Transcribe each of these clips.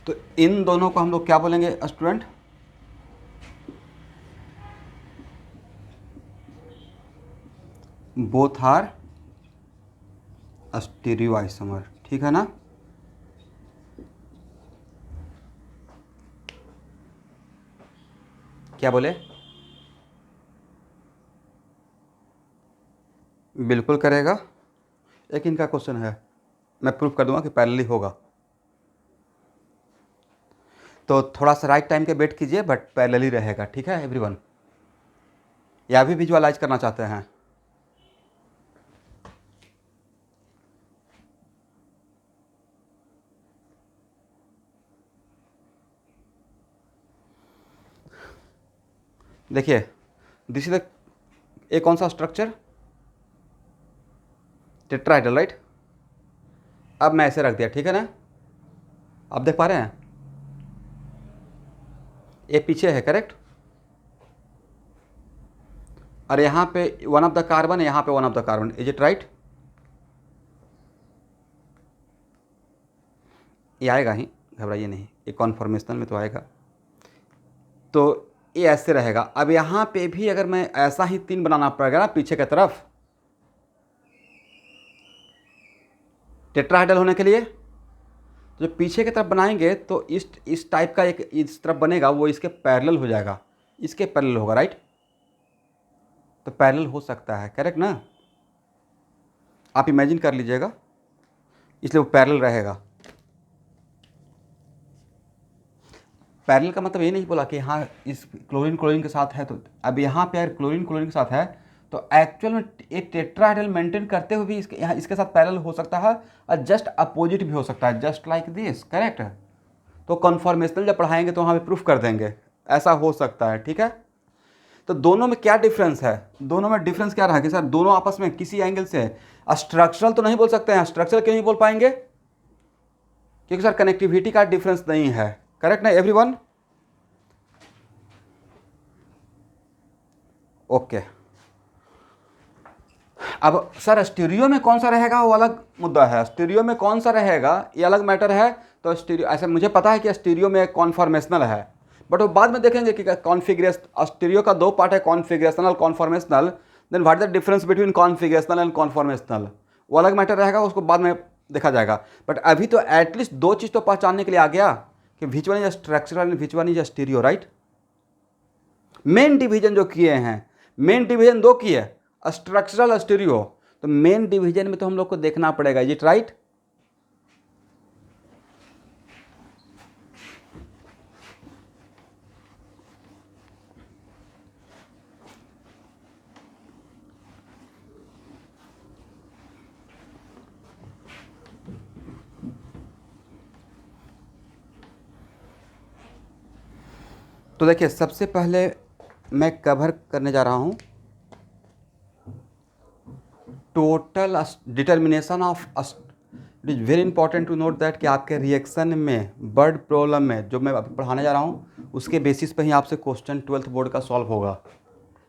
तो इन दोनों को हम लोग क्या बोलेंगे student? Both are stereo isomer, ठीक है ना? क्या बोले? बिल्कुल करेगा। एक इनका क्वेश्चन है, मैं प्रूफ कर दूंगा कि पैरेलली होगा, तो थोड़ा सा राइट टाइम के वेट कीजिए, बट पैरेलली रहेगा, ठीक है एवरीवन? या भी विजुअलाइज करना चाहते हैं? देखिए, दिस इज ए कौन सा स्ट्रक्चर? Tetrahedral, right? अब मैं ऐसे रख दिया, ठीक है ना? आप देख पा रहे हैं ये पीछे है, करेक्ट? और यहाँ पे वन ऑफ द कार्बन है, यहाँ पे one of the carbon, is it right? ये आएगा ही, घबराइए नहीं, ये कॉन्फॉर्मेशनल में तो आएगा। तो ये ऐसे रहेगा। अब यहाँ पे भी अगर मैं ऐसा ही 3 बनाना पड़ेगा ना पीछे की तरफ टेट्राहेड्रल होने के लिए, जो पीछे की तरफ बनाएंगे तो इस टाइप का एक इस तरफ बनेगा, वो इसके पैरेलल हो जाएगा, इसके पैरेलल होगा, राइट? तो पैरेलल हो सकता है, करेक्ट ना? आप इमेजिन कर लीजिएगा, इसलिए वो पैरेलल रहेगा। पैरेलल का मतलब ये नहीं बोला कि हाँ इस क्लोरीन क्लोरीन के साथ है, तो अब यहाँ पे अगर क्लोरीन क्लोरीन के साथ है तो एक्चुअल में एक टेट्राहेड्रल मेंटेन करते हुए भी इसके यहाँ इसके साथ पैरेलल हो सकता है, और जस्ट अपोजिट भी हो सकता है, जस्ट लाइक दिस, करेक्ट? तो कन्फॉर्मेशनल जब पढ़ाएंगे तो वहाँ पे प्रूफ कर देंगे, ऐसा हो सकता है, ठीक है? तो दोनों में क्या डिफरेंस है? दोनों में डिफरेंस क्या रहा कि सर दोनों आपस में किसी एंगल से स्ट्रक्चरल तो नहीं बोल सकते हैं। स्ट्रक्चरल क्यों नहीं बोल पाएंगे? क्योंकि सर कनेक्टिविटी का डिफरेंस नहीं है, करेक्ट ना एवरीवन? ओके। अब सर स्टीरियो में कौन सा रहेगा वो अलग मुद्दा है, स्टीरियो में कौन सा रहेगा ये अलग मैटर है। तो स्टीरियो ऐसे मुझे पता है कि स्टीरियो में कॉन्फॉर्मेशनल है, बट वो बाद में देखेंगे कि कॉन्फिगरेशन स्टीरियो का 2 पार्ट है, configurational conformational. Then what is the difference between configurational and conformational, वो अलग मैटर रहेगा, उसको बाद में देखा जाएगा। बट अभी तो एटलीस्ट 2 चीज़ तो पहचानने के लिए आ गया कि which one is structural and which one is stereo, right? Main division जो किए हैं, मेन डिवीजन 2 किए, स्ट्रक्चरल स्टीरियो। तो मेन डिवीजन में तो हम लोग को देखना पड़ेगा, इज इट राइट? तो देखिए, सबसे पहले मैं कवर करने जा रहा हूं total determination of. It is very important to note that कि आपके रिएक्शन में बर्ड प्रॉब्लम में जो मैं अभी पढ़ाने जा रहा हूँ उसके बेसिस पे ही आपसे क्वेश्चन 12th बोर्ड का सॉल्व होगा,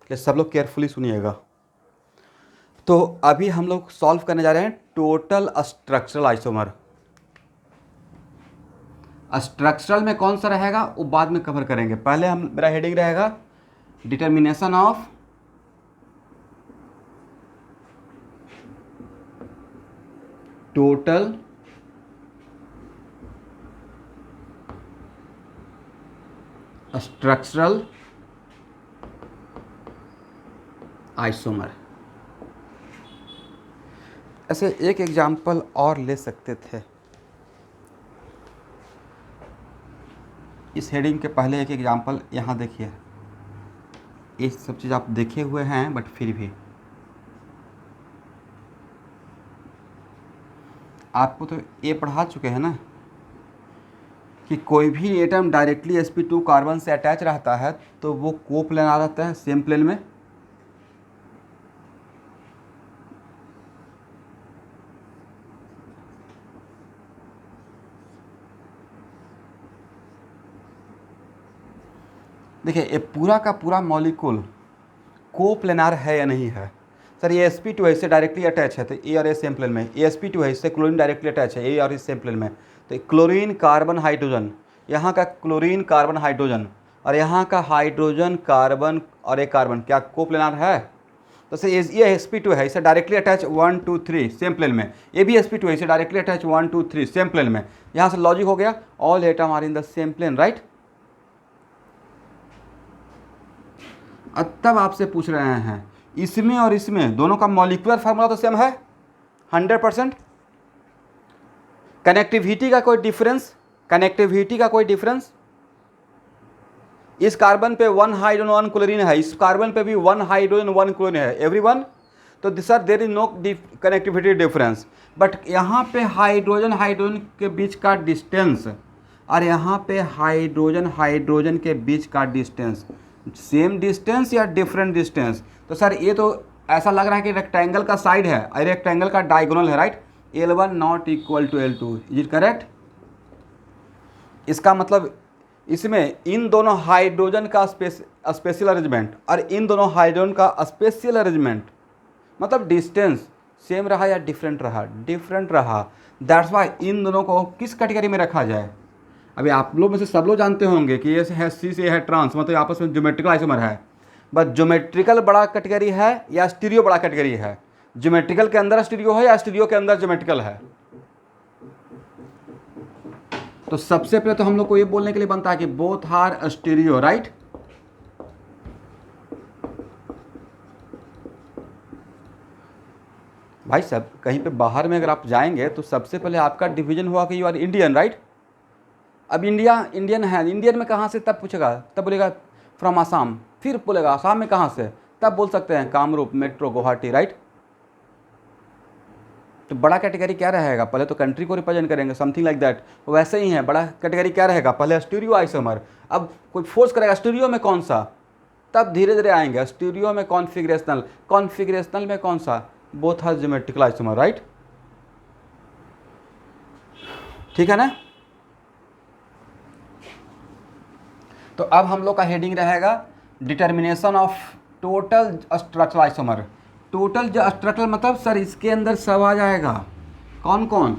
इसलिए सब लोग केयरफुली सुनिएगा। तो अभी हम लोग सॉल्व करने जा रहे हैं टोटल स्ट्रक्चरल आइसोमर। स्ट्रक्चरल में कौन सा रहेगा वो बाद में कवर करेंगे, पहले हम मेरा हेडिंग रहेगा determination of total structural isomer. ऐसे एक एग्जाम्पल और ले सकते थे, इस हेडिंग के पहले एक एग्जाम्पल यहाँ देखिए, ये सब चीज़ आप देखे हुए हैं बट फिर भी आपको तो ये पढ़ा चुके हैं ना कि कोई भी एटम डायरेक्टली sp2 कार्बन से अटैच रहता है तो वो कोप्लेनार रहता है, सेम प्लेन में। देखिए ये पूरा का पूरा मॉलिक्यूल कोप्लेनार है या नहीं है? सर ये sp2 है, इससे डायरेक्टली अटैच है तो ए और ए सेम प्लेन में। ये sp2 है, इससे क्लोरीन डायरेक्टली अटैच है, ए और इस सेम प्लेन में, तो क्लोरीन कार्बन हाइड्रोजन यहाँ का क्लोरीन कार्बन हाइड्रोजन और यहाँ का हाइड्रोजन कार्बन और एक कार्बन, क्या कोप्लेनार है? तो से ये sp2 है, इसे डायरेक्टली अटैच 1 2 3 सेम प्लेन में। ये भी sp2 है, इसे डायरेक्टली अटैच 1 2 3 सेम प्लेन में। यहाँ से लॉजिक हो गया, all atom are in the same plane, right. अब तब आपसे पूछ रहे हैं इसमें और इसमें दोनों का मॉलिक्यूलर फार्मूला तो सेम है 100%। कनेक्टिविटी का कोई डिफरेंस, कनेक्टिविटी का कोई डिफरेंस? इस कार्बन पे 1 हाइड्रोजन 1 क्लोरीन है, इस कार्बन पे भी 1 हाइड्रोजन 1 क्लोरीन है, एवरीवन। तो this are there is no connectivity difference. But यहाँ पे हाइड्रोजन हाइड्रोजन के बीच का डिस्टेंस और यहाँ पे हाइड्रोजन हाइड्रोजन के बीच का डिस्टेंस सेम डिस्टेंस या डिफरेंट डिस्टेंस? तो सर ये तो ऐसा लग रहा है कि रेक्टेंगल का साइड है और रेक्टेंगल का डायगोनल है, right. L1 not equal to L2, is it correct? इसका मतलब इसमें इन दोनों हाइड्रोजन का स्पेशल अरेंजमेंट और इन दोनों हाइड्रोजन का स्पेशल अरेंजमेंट मतलब डिस्टेंस सेम रहा या डिफरेंट रहा? डिफरेंट रहा। दैट्स वाई इन दोनों को किस कैटेगरी में रखा जाए? अभी आप लोग में से सब लोग जानते होंगे कि ये है सी से है ट्रांस, मतलब आपस में ज्योमेट्रिकल आइसोमर है। बस ज्योमेट्रिकल बड़ा कैटेगरी है या स्टीरियो बड़ा कैटेगरी है? ज्योमेट्रिकल के अंदर स्टीरियो है या स्टीरियो के अंदर ज्योमेट्रिकल है? तो सबसे पहले तो हम लोग को ये बोलने के लिए बनता है कि बोथ आर स्टीरियो, राइट। भाई सब कहीं पे बाहर में अगर आप जाएंगे तो सबसे पहले आपका डिवीजन हुआ कि यू आर इंडियन, राइट। अब इंडियन है, इंडियन में कहाँ से तब पूछेगा, तब बोलेगा फ्रॉम आसाम, फिर बोलेगा आसाम में कहाँ से, तब बोल सकते हैं कामरूप, मेट्रो, गुवाहाटी, राइट। तो बड़ा कैटेगरी क्या रहेगा? पहले तो कंट्री को रिप्रेजेंट करेंगे, समथिंग लाइक दैट। वैसे ही है, बड़ा कैटेगरी क्या रहेगा? पहले स्टीरियो आइसोमर। अब कोई फोर्स करेगा स्टीरियो में कौन सा, तब धीरे धीरे आएंगे स्टीरियो में कॉन्फिगरेशनल, कॉन्फिगरेशनल में कौन सा? Both are geometrical isomer, right. ठीक है ना। तो अब हम लोग का हेडिंग रहेगा determination of total structural isomer. Total structural मतलब सर इसके अंदर सब आ जाएगा, कौन कौन?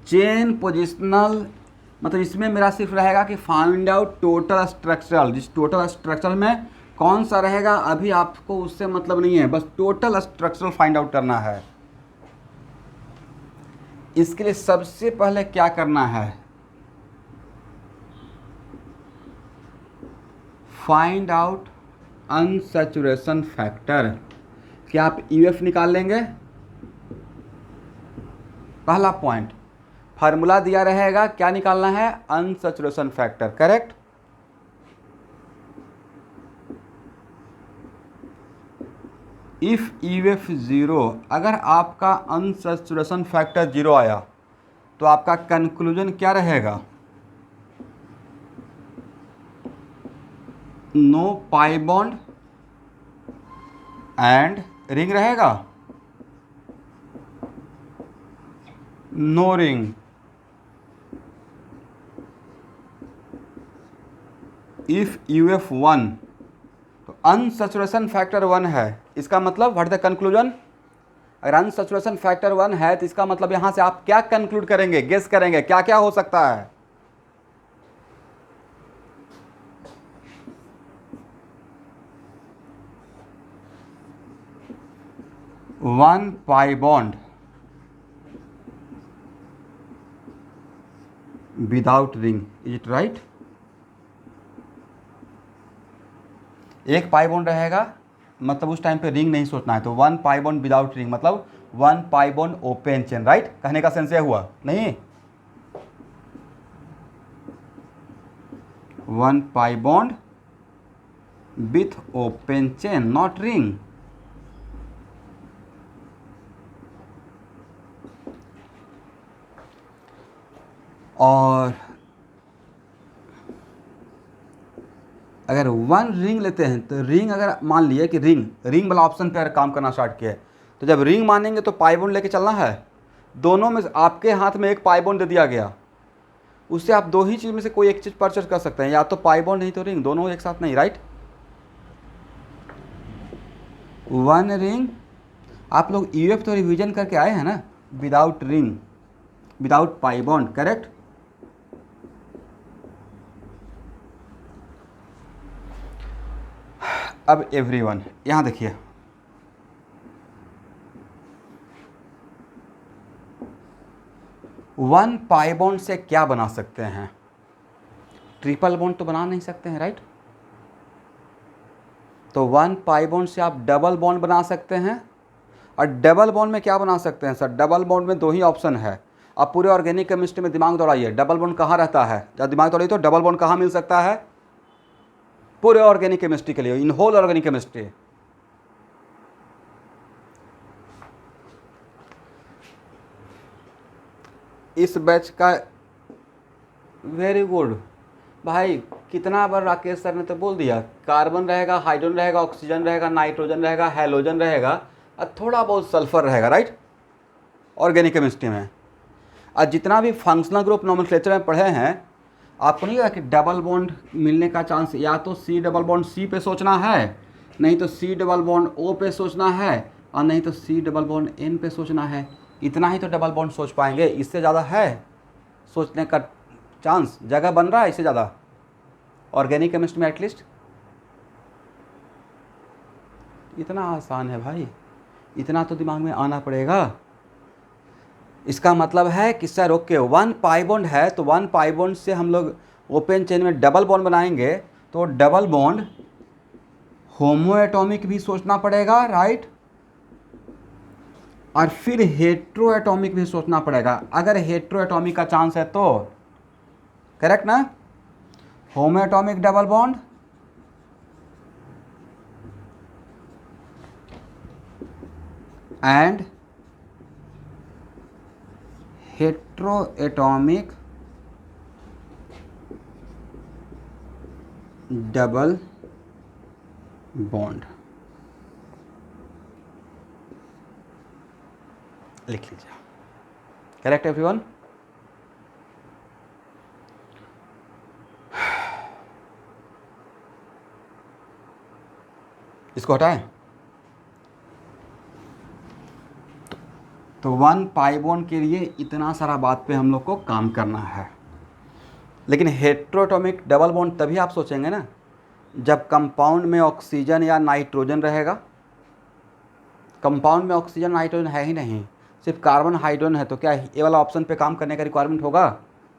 चेन, पोजिशनल, मतलब इसमें मेरा सिर्फ रहेगा कि फाइंड आउट टोटल स्ट्रक्चरल। जिस टोटल स्ट्रक्चरल में कौन सा रहेगा अभी आपको उससे मतलब नहीं है, बस टोटल स्ट्रक्चरल फाइंड आउट करना है। इसके लिए सबसे पहले क्या करना है? Find out unsaturation factor. क्या आप यूएफ निकाल लेंगे? पहला पॉइंट, फार्मूला दिया रहेगा, क्या निकालना है? Unsaturation factor, correct. If UF 0, अगर आपका अनसैचुरेशन फैक्टर 0 आया तो आपका कंक्लूजन क्या रहेगा? No pi bond and ring रहेगा, नो रिंग। इफ यूएफ 1, तो अनसैचुरेशन फैक्टर 1 है, इसका मतलब व्हाट द कंक्लूजन? अगर अनसैचुरेशन फैक्टर 1 है तो इसका मतलब यहां से आप क्या कंक्लूड करेंगे, गेस करेंगे क्या क्या हो सकता है? 1 pi bond without ring, is it right? एक पाई बॉन्ड रहेगा, मतलब उस टाइम पे रिंग नहीं सोचना है। तो 1 पाई बॉन्ड विदाउट रिंग मतलब 1 pi bond open chain, right. कहने का सेंस यह हुआ नहीं? 1 pi bond with open chain, not ring. और अगर 1 रिंग लेते हैं तो रिंग, अगर मान लिए कि रिंग वाला ऑप्शन पे अगर काम करना स्टार्ट किया है तो जब रिंग मानेंगे तो पाई बॉन्ड लेके चलना है। दोनों में आपके हाथ में एक पाई बॉन्ड दे दिया गया, उससे आप दो ही चीज़ में से कोई एक चीज़ परचेज कर सकते हैं, या तो पाई बॉन्ड नहीं तो रिंग, दोनों एक साथ नहीं, राइट। 1 रिंग, आप लोग यूएफ तो रिवीजन करके आए हैं ना, without ring, without pi bond, correct. अब एवरीवन यहाँ देखिए, वन पाई बॉन्ड से क्या बना सकते हैं? ट्रिपल बॉन्ड तो बना नहीं सकते हैं, राइट? तो वन पाई बॉन्ड से आप डबल बॉन्ड बना सकते हैं। और डबल बॉन्ड में क्या बना सकते हैं सर? डबल बॉन्ड में दो ही ऑप्शन है। आप पूरे ऑर्गेनिक केमिस्ट्री में दिमाग दौड़ाइए, डबल बॉन्ड कहाँ रहता है? जब दिमाग दौड़ाइए तो डबल बॉन्ड कहाँ मिल सकता है पूरे ऑर्गेनिक केमिस्ट्री के लिए, इन होल ऑर्गेनिक केमिस्ट्री? इस बैच का वेरी गुड भाई, कितना बार राकेश सर ने तो बोल दिया, कार्बन रहेगा, हाइड्रोजन रहेगा, ऑक्सीजन रहेगा, नाइट्रोजन रहेगा, हेलोजन रहेगा और थोड़ा बहुत सल्फर रहेगा, राइट? ऑर्गेनिक केमिस्ट्री में। और जितना भी फंक्शनल ग्रुप नोमेनक्लेचर में पढ़े हैं, आपको नहीं लगा कि डबल बॉन्ड मिलने का चांस या तो सी डबल बॉन्ड सी पे सोचना है, नहीं तो सी डबल बॉन्ड ओ पे सोचना है, और नहीं तो सी डबल बॉन्ड एन पे सोचना है। इतना ही तो डबल बॉन्ड सोच पाएंगे, इससे ज़्यादा है सोचने का चांस? जगह बन रहा है इससे ज़्यादा ऑर्गेनिक केमिस्ट्री में? एटलीस्ट इतना आसान है भाई, इतना तो दिमाग में आना पड़ेगा। इसका मतलब है कि sir okay, one pi bond है तो वन पाई बॉन्ड से हम लोग ओपन चेन में डबल बॉन्ड बनाएंगे, तो डबल बॉन्ड होमो एटॉमिक भी सोचना पड़ेगा, राइट? और फिर हेट्रो एटॉमिक भी सोचना पड़ेगा। अगर हेट्रो एटॉमिक का चांस है तो, करेक्ट ना? Homo atomic double bond and heteroatomic double bond लिख लीजिए। Correct everyone? इसको हटाएं तो वन पाई बॉन्ड के लिए इतना सारा बात पे हम लोग को काम करना है। लेकिन हेट्रोएटॉमिक डबल बॉन्ड तभी आप सोचेंगे ना जब कंपाउंड में ऑक्सीजन या नाइट्रोजन रहेगा। कंपाउंड में ऑक्सीजन नाइट्रोजन है ही नहीं, सिर्फ कार्बन हाइड्रोजन है, तो क्या ये वाला ऑप्शन पे काम करने का रिक्वायरमेंट होगा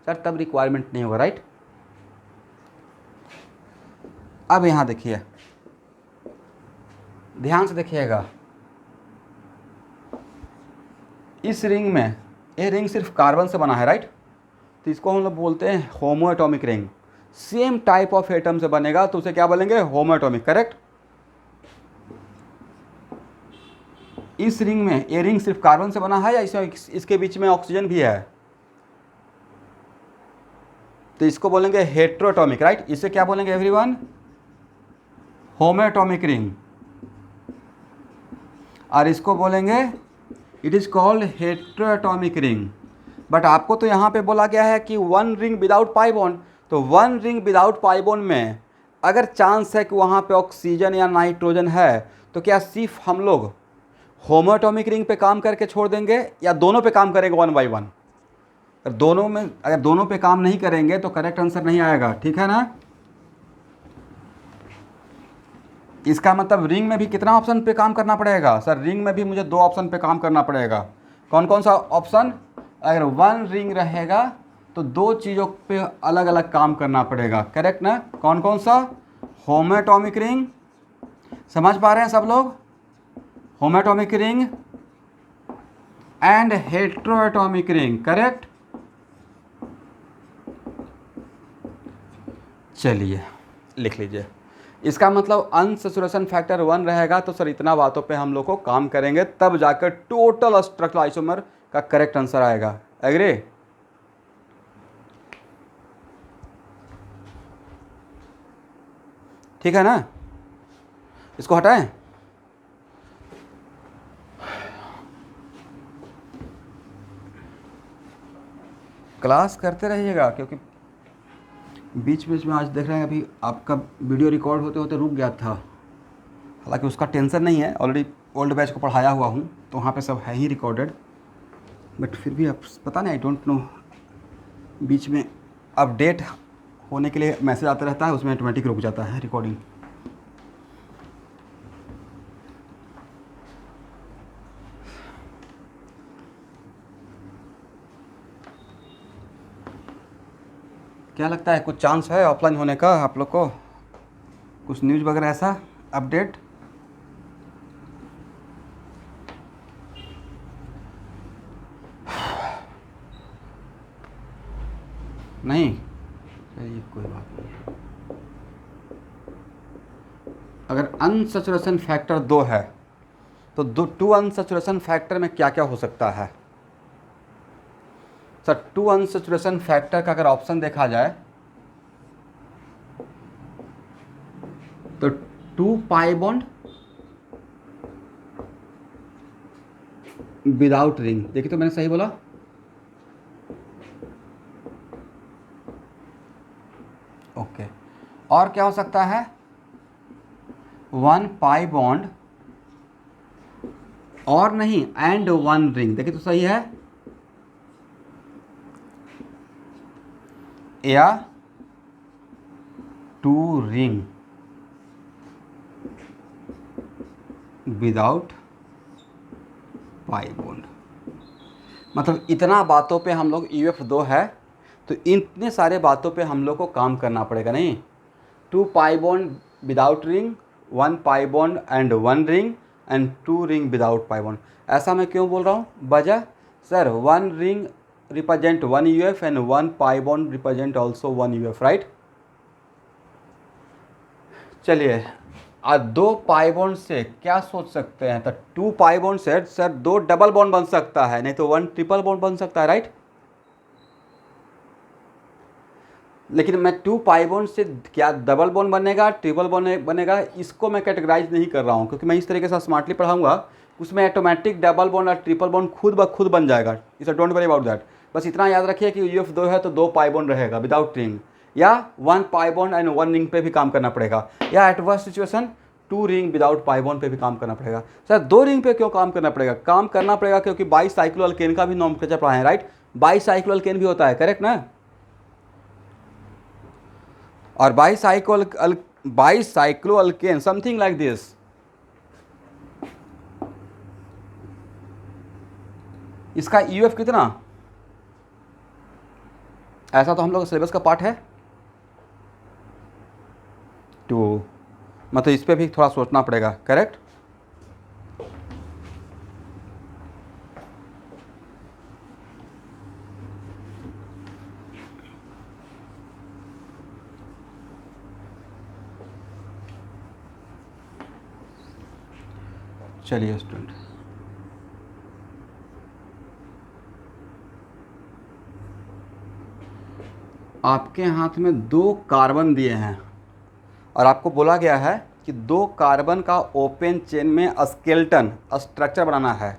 सर? तब रिक्वायरमेंट नहीं होगा, राइट? अब यहाँ देखिए, ध्यान से देखिएगा, इस रिंग में, ये रिंग सिर्फ कार्बन से बना है, राइट? तो इसको हम लोग बोलते हैं होमो atomic ring. Same type of atom से बनेगा तो उसे क्या बोलेंगे? होमो एटॉमिक, करेक्ट? इस रिंग में, ये रिंग सिर्फ कार्बन से बना है या इसके बीच में ऑक्सीजन भी है? तो इसको बोलेंगे हेट्रोएटॉमिक, राइट? इसे क्या बोलेंगे एवरीवन? होमो एटॉमिक रिंग। और इसको बोलेंगे, it is called heteroatomic ring. But आपको तो यहाँ पे बोला गया है कि one ring without pi bond, तो one ring without pi bond में अगर चांस है कि वहाँ पे ऑक्सीजन या नाइट्रोजन है, तो क्या सिर्फ हम लोग होमो एटॉमिक रिंग पे काम करके छोड़ देंगे या दोनों पे काम करेंगे वन बाई वन? अगर दोनों में, अगर दोनों पे काम नहीं करेंगे तो करेक्ट आंसर नहीं आएगा, ठीक है ना? इसका मतलब रिंग में भी कितना ऑप्शन पे काम करना पड़ेगा सर? रिंग में भी मुझे दो ऑप्शन पे काम करना पड़ेगा। कौन कौन सा ऑप्शन? अगर वन रिंग रहेगा तो दो चीज़ों पे अलग अलग काम करना पड़ेगा, करेक्ट ना? कौन कौन सा? होमो एटॉमिक रिंग, समझ पा रहे हैं सब लोग? Homo atomic ring and heteroatomic ring, correct? चलिए लिख लीजिए। इसका मतलब अनसैचुरेशन फैक्टर 1 रहेगा तो सर इतना बातों पे हम लोग को काम करेंगे, तब जाकर टोटल स्ट्रक्चरल आइसोमर का करेक्ट आंसर आएगा। एग्री? ठीक है ना? इसको हटाएं। क्लास करते रहिएगा क्योंकि बीच बीच में आज देख रहे हैं अभी आपका वीडियो रिकॉर्ड होते होते रुक गया था। हालांकि उसका टेंशन नहीं है, ऑलरेडी ओल्ड बैच को पढ़ाया हुआ हूँ तो वहाँ पे सब है ही रिकॉर्डेड, बट फिर भी अब पता नहीं, आई डोंट नो, बीच में अपडेट होने के लिए मैसेज आता रहता है, उसमें ऑटोमेटिक रुक जाता है रिकॉर्डिंग। क्या लगता है, कुछ चांस है ऑफलाइन होने का आप लोग को? कुछ न्यूज़ वगैरह ऐसा अपडेट? नहीं, चलिए कोई बात नहीं। अगर अनसैचुरेशन फैक्टर 2 है तो 2 अनसैचुरेशन फैक्टर में क्या क्या हो सकता है? सर 2 अनसैचुरेशन फैक्टर का अगर ऑप्शन देखा जाए तो 2 पाई बॉन्ड विदाउट रिंग, देखिए तो मैंने सही बोला? ओके। और क्या हो सकता है? 1 पाई बॉन्ड और नहीं एंड 1 रिंग, देखिए तो सही है? या 2 रिंग विदाउट पाई बॉन्ड। मतलब इतना बातों पे हम लोग UF2 है तो इतने सारे बातों पे हम लोग को काम करना पड़ेगा नहीं? 2 pi bond without ring, 1 pi bond and 1 ring and 2 ring without pi bond. ऐसा मैं क्यों बोल रहा हूँ? वजह sir 1 ring represent 1 UF and 1 pi bond represent also 1 UF, right? चलिए, आज 2 पाई बॉन्ड से क्या सोच सकते हैं? तो 2 पाई बॉन्ड से सर 2 डबल बॉन्ड बन सकता है, नहीं तो 1 ट्रिपल बॉन्ड बन सकता है, राइट? लेकिन मैं 2 पाई बॉन्ड से क्या डबल बॉन्ड बनेगा, ट्रिपल बॉन्ड बनेगा, इसको मैं कैटेगराइज नहीं कर रहा हूँ, क्योंकि मैं इस तरीके से स्मार्टली पढ़ाऊंगा उसमें ऑटोमेटिक डबल बॉन्ड और ट्रिपल बॉन्ड खुद ब खुद बन जाएगा। इसे डोंट वरी अबाउट दैट। बस इतना याद रखिए कि UF2 है तो 2 पाई बॉन्ड रहेगा विदाउट रिंग, या 1 पाई बॉन्ड एंड 1 रिंग पे भी काम करना पड़ेगा, या eight worst situation 2 ring without pi bond पे भी काम करना पड़ेगा। सर 2 रिंग पे क्यों काम करना पड़ेगा? काम करना पड़ेगा क्योंकि बाईसाइक्लोअल्केन का भी नोमेनक्लेचर पढ़ा है, राइट? बाईसाइक्लोअल्केन भी होता है, करेक्ट ना? और बाईसाइक्लोअल्केन समथिंग लाइक दिस। इसका UF कितना? ऐसा तो हम लोग सिलेबस का पार्ट है 2, मतलब इस पे भी थोड़ा सोचना पड़ेगा, करेक्ट? चलिए स्टूडेंट, आपके हाथ में 2 कार्बन दिए हैं और आपको बोला गया है कि 2 कार्बन का ओपन चेन में स्केलेटन स्ट्रक्चर बनाना है।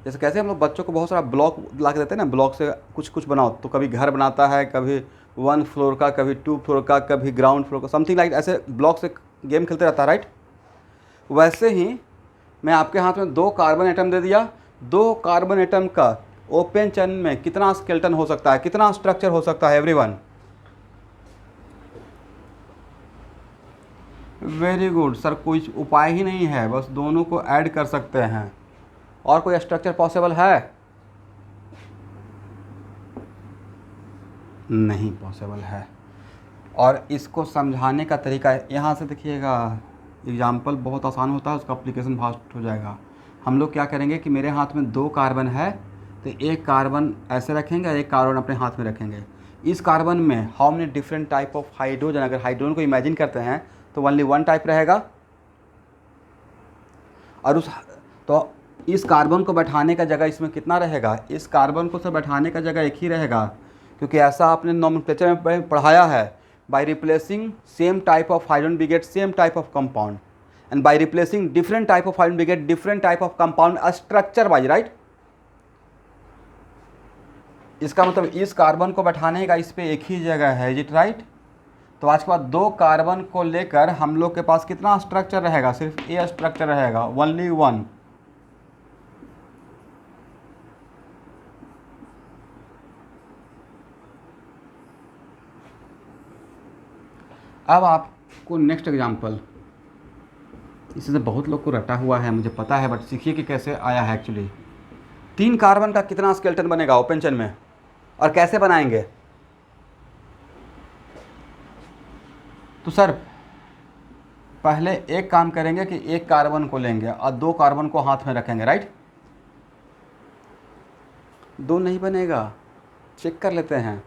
जैसे कैसे हम लोग बच्चों को बहुत सारा ब्लॉक ला के देते हैं ना, ब्लॉक से कुछ कुछ बनाओ, तो कभी घर बनाता है, कभी 1 फ्लोर का, कभी 2 फ्लोर का, कभी ग्राउंड फ्लोर का, समथिंग लाइक ऐसे ब्लॉक से गेम खेलते रहता है, राइट? वैसे ही मैं आपके हाथ में 2 कार्बन एटम दे दिया। 2 कार्बन एटम का ओपन चेन में कितना स्केलेटन हो सकता है, कितना स्ट्रक्चर हो सकता है एवरीवन? वेरी गुड सर, कोई उपाय ही नहीं है, बस दोनों को ऐड कर सकते हैं। और कोई स्ट्रक्चर पॉसिबल है? नहीं पॉसिबल है। और इसको समझाने का तरीका यहाँ से देखिएगा, एग्जाम्पल बहुत आसान होता है, उसका अप्लीकेशन फास्ट हो जाएगा। हम लोग क्या करेंगे कि मेरे हाथ में 2 कार्बन है तो एक कार्बन ऐसे रखेंगे और एक कार्बन अपने हाथ में रखेंगे। इस कार्बन में how many different type of hydrogen, अगर हाइड्रोजन को इमेजिन करते हैं तो ओनली 1 टाइप रहेगा। और तो इस कार्बन को बैठाने का जगह इसमें कितना रहेगा? इस कार्बन को से बैठाने का जगह एक ही रहेगा, क्योंकि ऐसा आपने नोमेनक्लेचर में पढ़ाया है। By replacing same type of hydrogen we get same type of compound, and by replacing different type of hydrogen we get different type of compound structure wise, right? इसका मतलब इस कार्बन को बैठाने का इस पे एक ही जगह है, इज इट राइट? तो आज के बाद 2 कार्बन को लेकर हम लोग के पास कितना स्ट्रक्चर रहेगा? सिर्फ ए स्ट्रक्चर रहेगा, ओनली 1। अब आपको नेक्स्ट एग्जांपल, इससे बहुत लोग को रटा हुआ है मुझे पता है, बट सीखिए कि कैसे आया है एक्चुअली। 3 कार्बन का कितना स्केलेटन बनेगा ओपन चेन में, और कैसे बनाएंगे? तो सर पहले एक काम करेंगे कि एक कार्बन को लेंगे और दो कार्बन को हाथ में रखेंगे, राइट। दो नहीं बनेगा, चेक कर लेते हैं।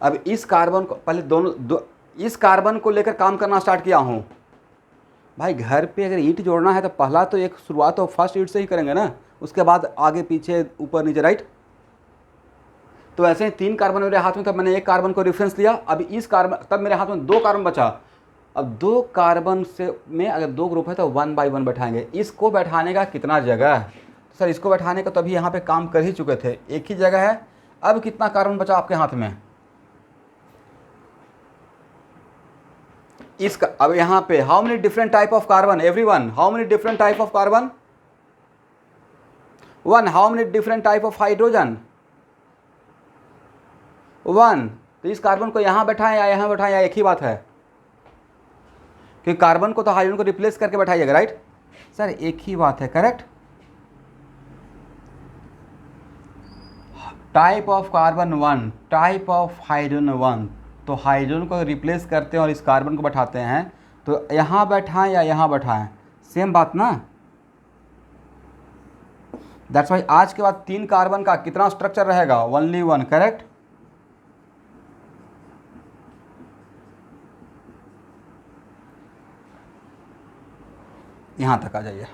अब इस कार्बन को पहले इस कार्बन को लेकर काम करना स्टार्ट किया हूँ। भाई घर पे अगर ईंट जोड़ना है तो पहला तो एक शुरुआत तो फर्स्ट ईंट से ही करेंगे ना, उसके बाद आगे पीछे ऊपर नीचे, राइट। तो ऐसे ही 3 कार्बन मेरे हाथ में, तब मैंने एक कार्बन को रेफरेंस लिया। अब इस कार्बन, तब मेरे हाथ में 2 कार्बन बचा। अब 2 कार्बन से में अगर 2 ग्रुप है तो 1 बाय 1 बैठाएंगे। इसको बैठाने का कितना जगह है सर? इसको बैठाने का तो अभी यहाँ पे काम कर ही चुके थे, एक ही जगह है। अब कितना कार्बन बचा आपके हाथ में? इसका अब यहाँ पे how many different type of carbon? Everyone, how many different type of carbon? 1। How many different type of hydrogen? 1। तो इस कार्बन को यहाँ बैठाएं या यहाँ बैठाएं, या एक ही बात है? क्योंकि कार्बन को तो हाइड्रोजन को रिप्लेस करके बैठाइएगा, राइट सर? एक ही बात है, correct. Type of carbon 1, type of hydrogen 1। तो हाइड्रोजन को रिप्लेस करते हैं और इस कार्बन को बैठाते हैं, तो यहाँ बैठाएं या यहाँ बैठाएं, सेम बात ना। दैट्स वाई आज के बाद 3 कार्बन का कितना स्ट्रक्चर रहेगा? Only 1, correct. यहाँ तक आ जाइए।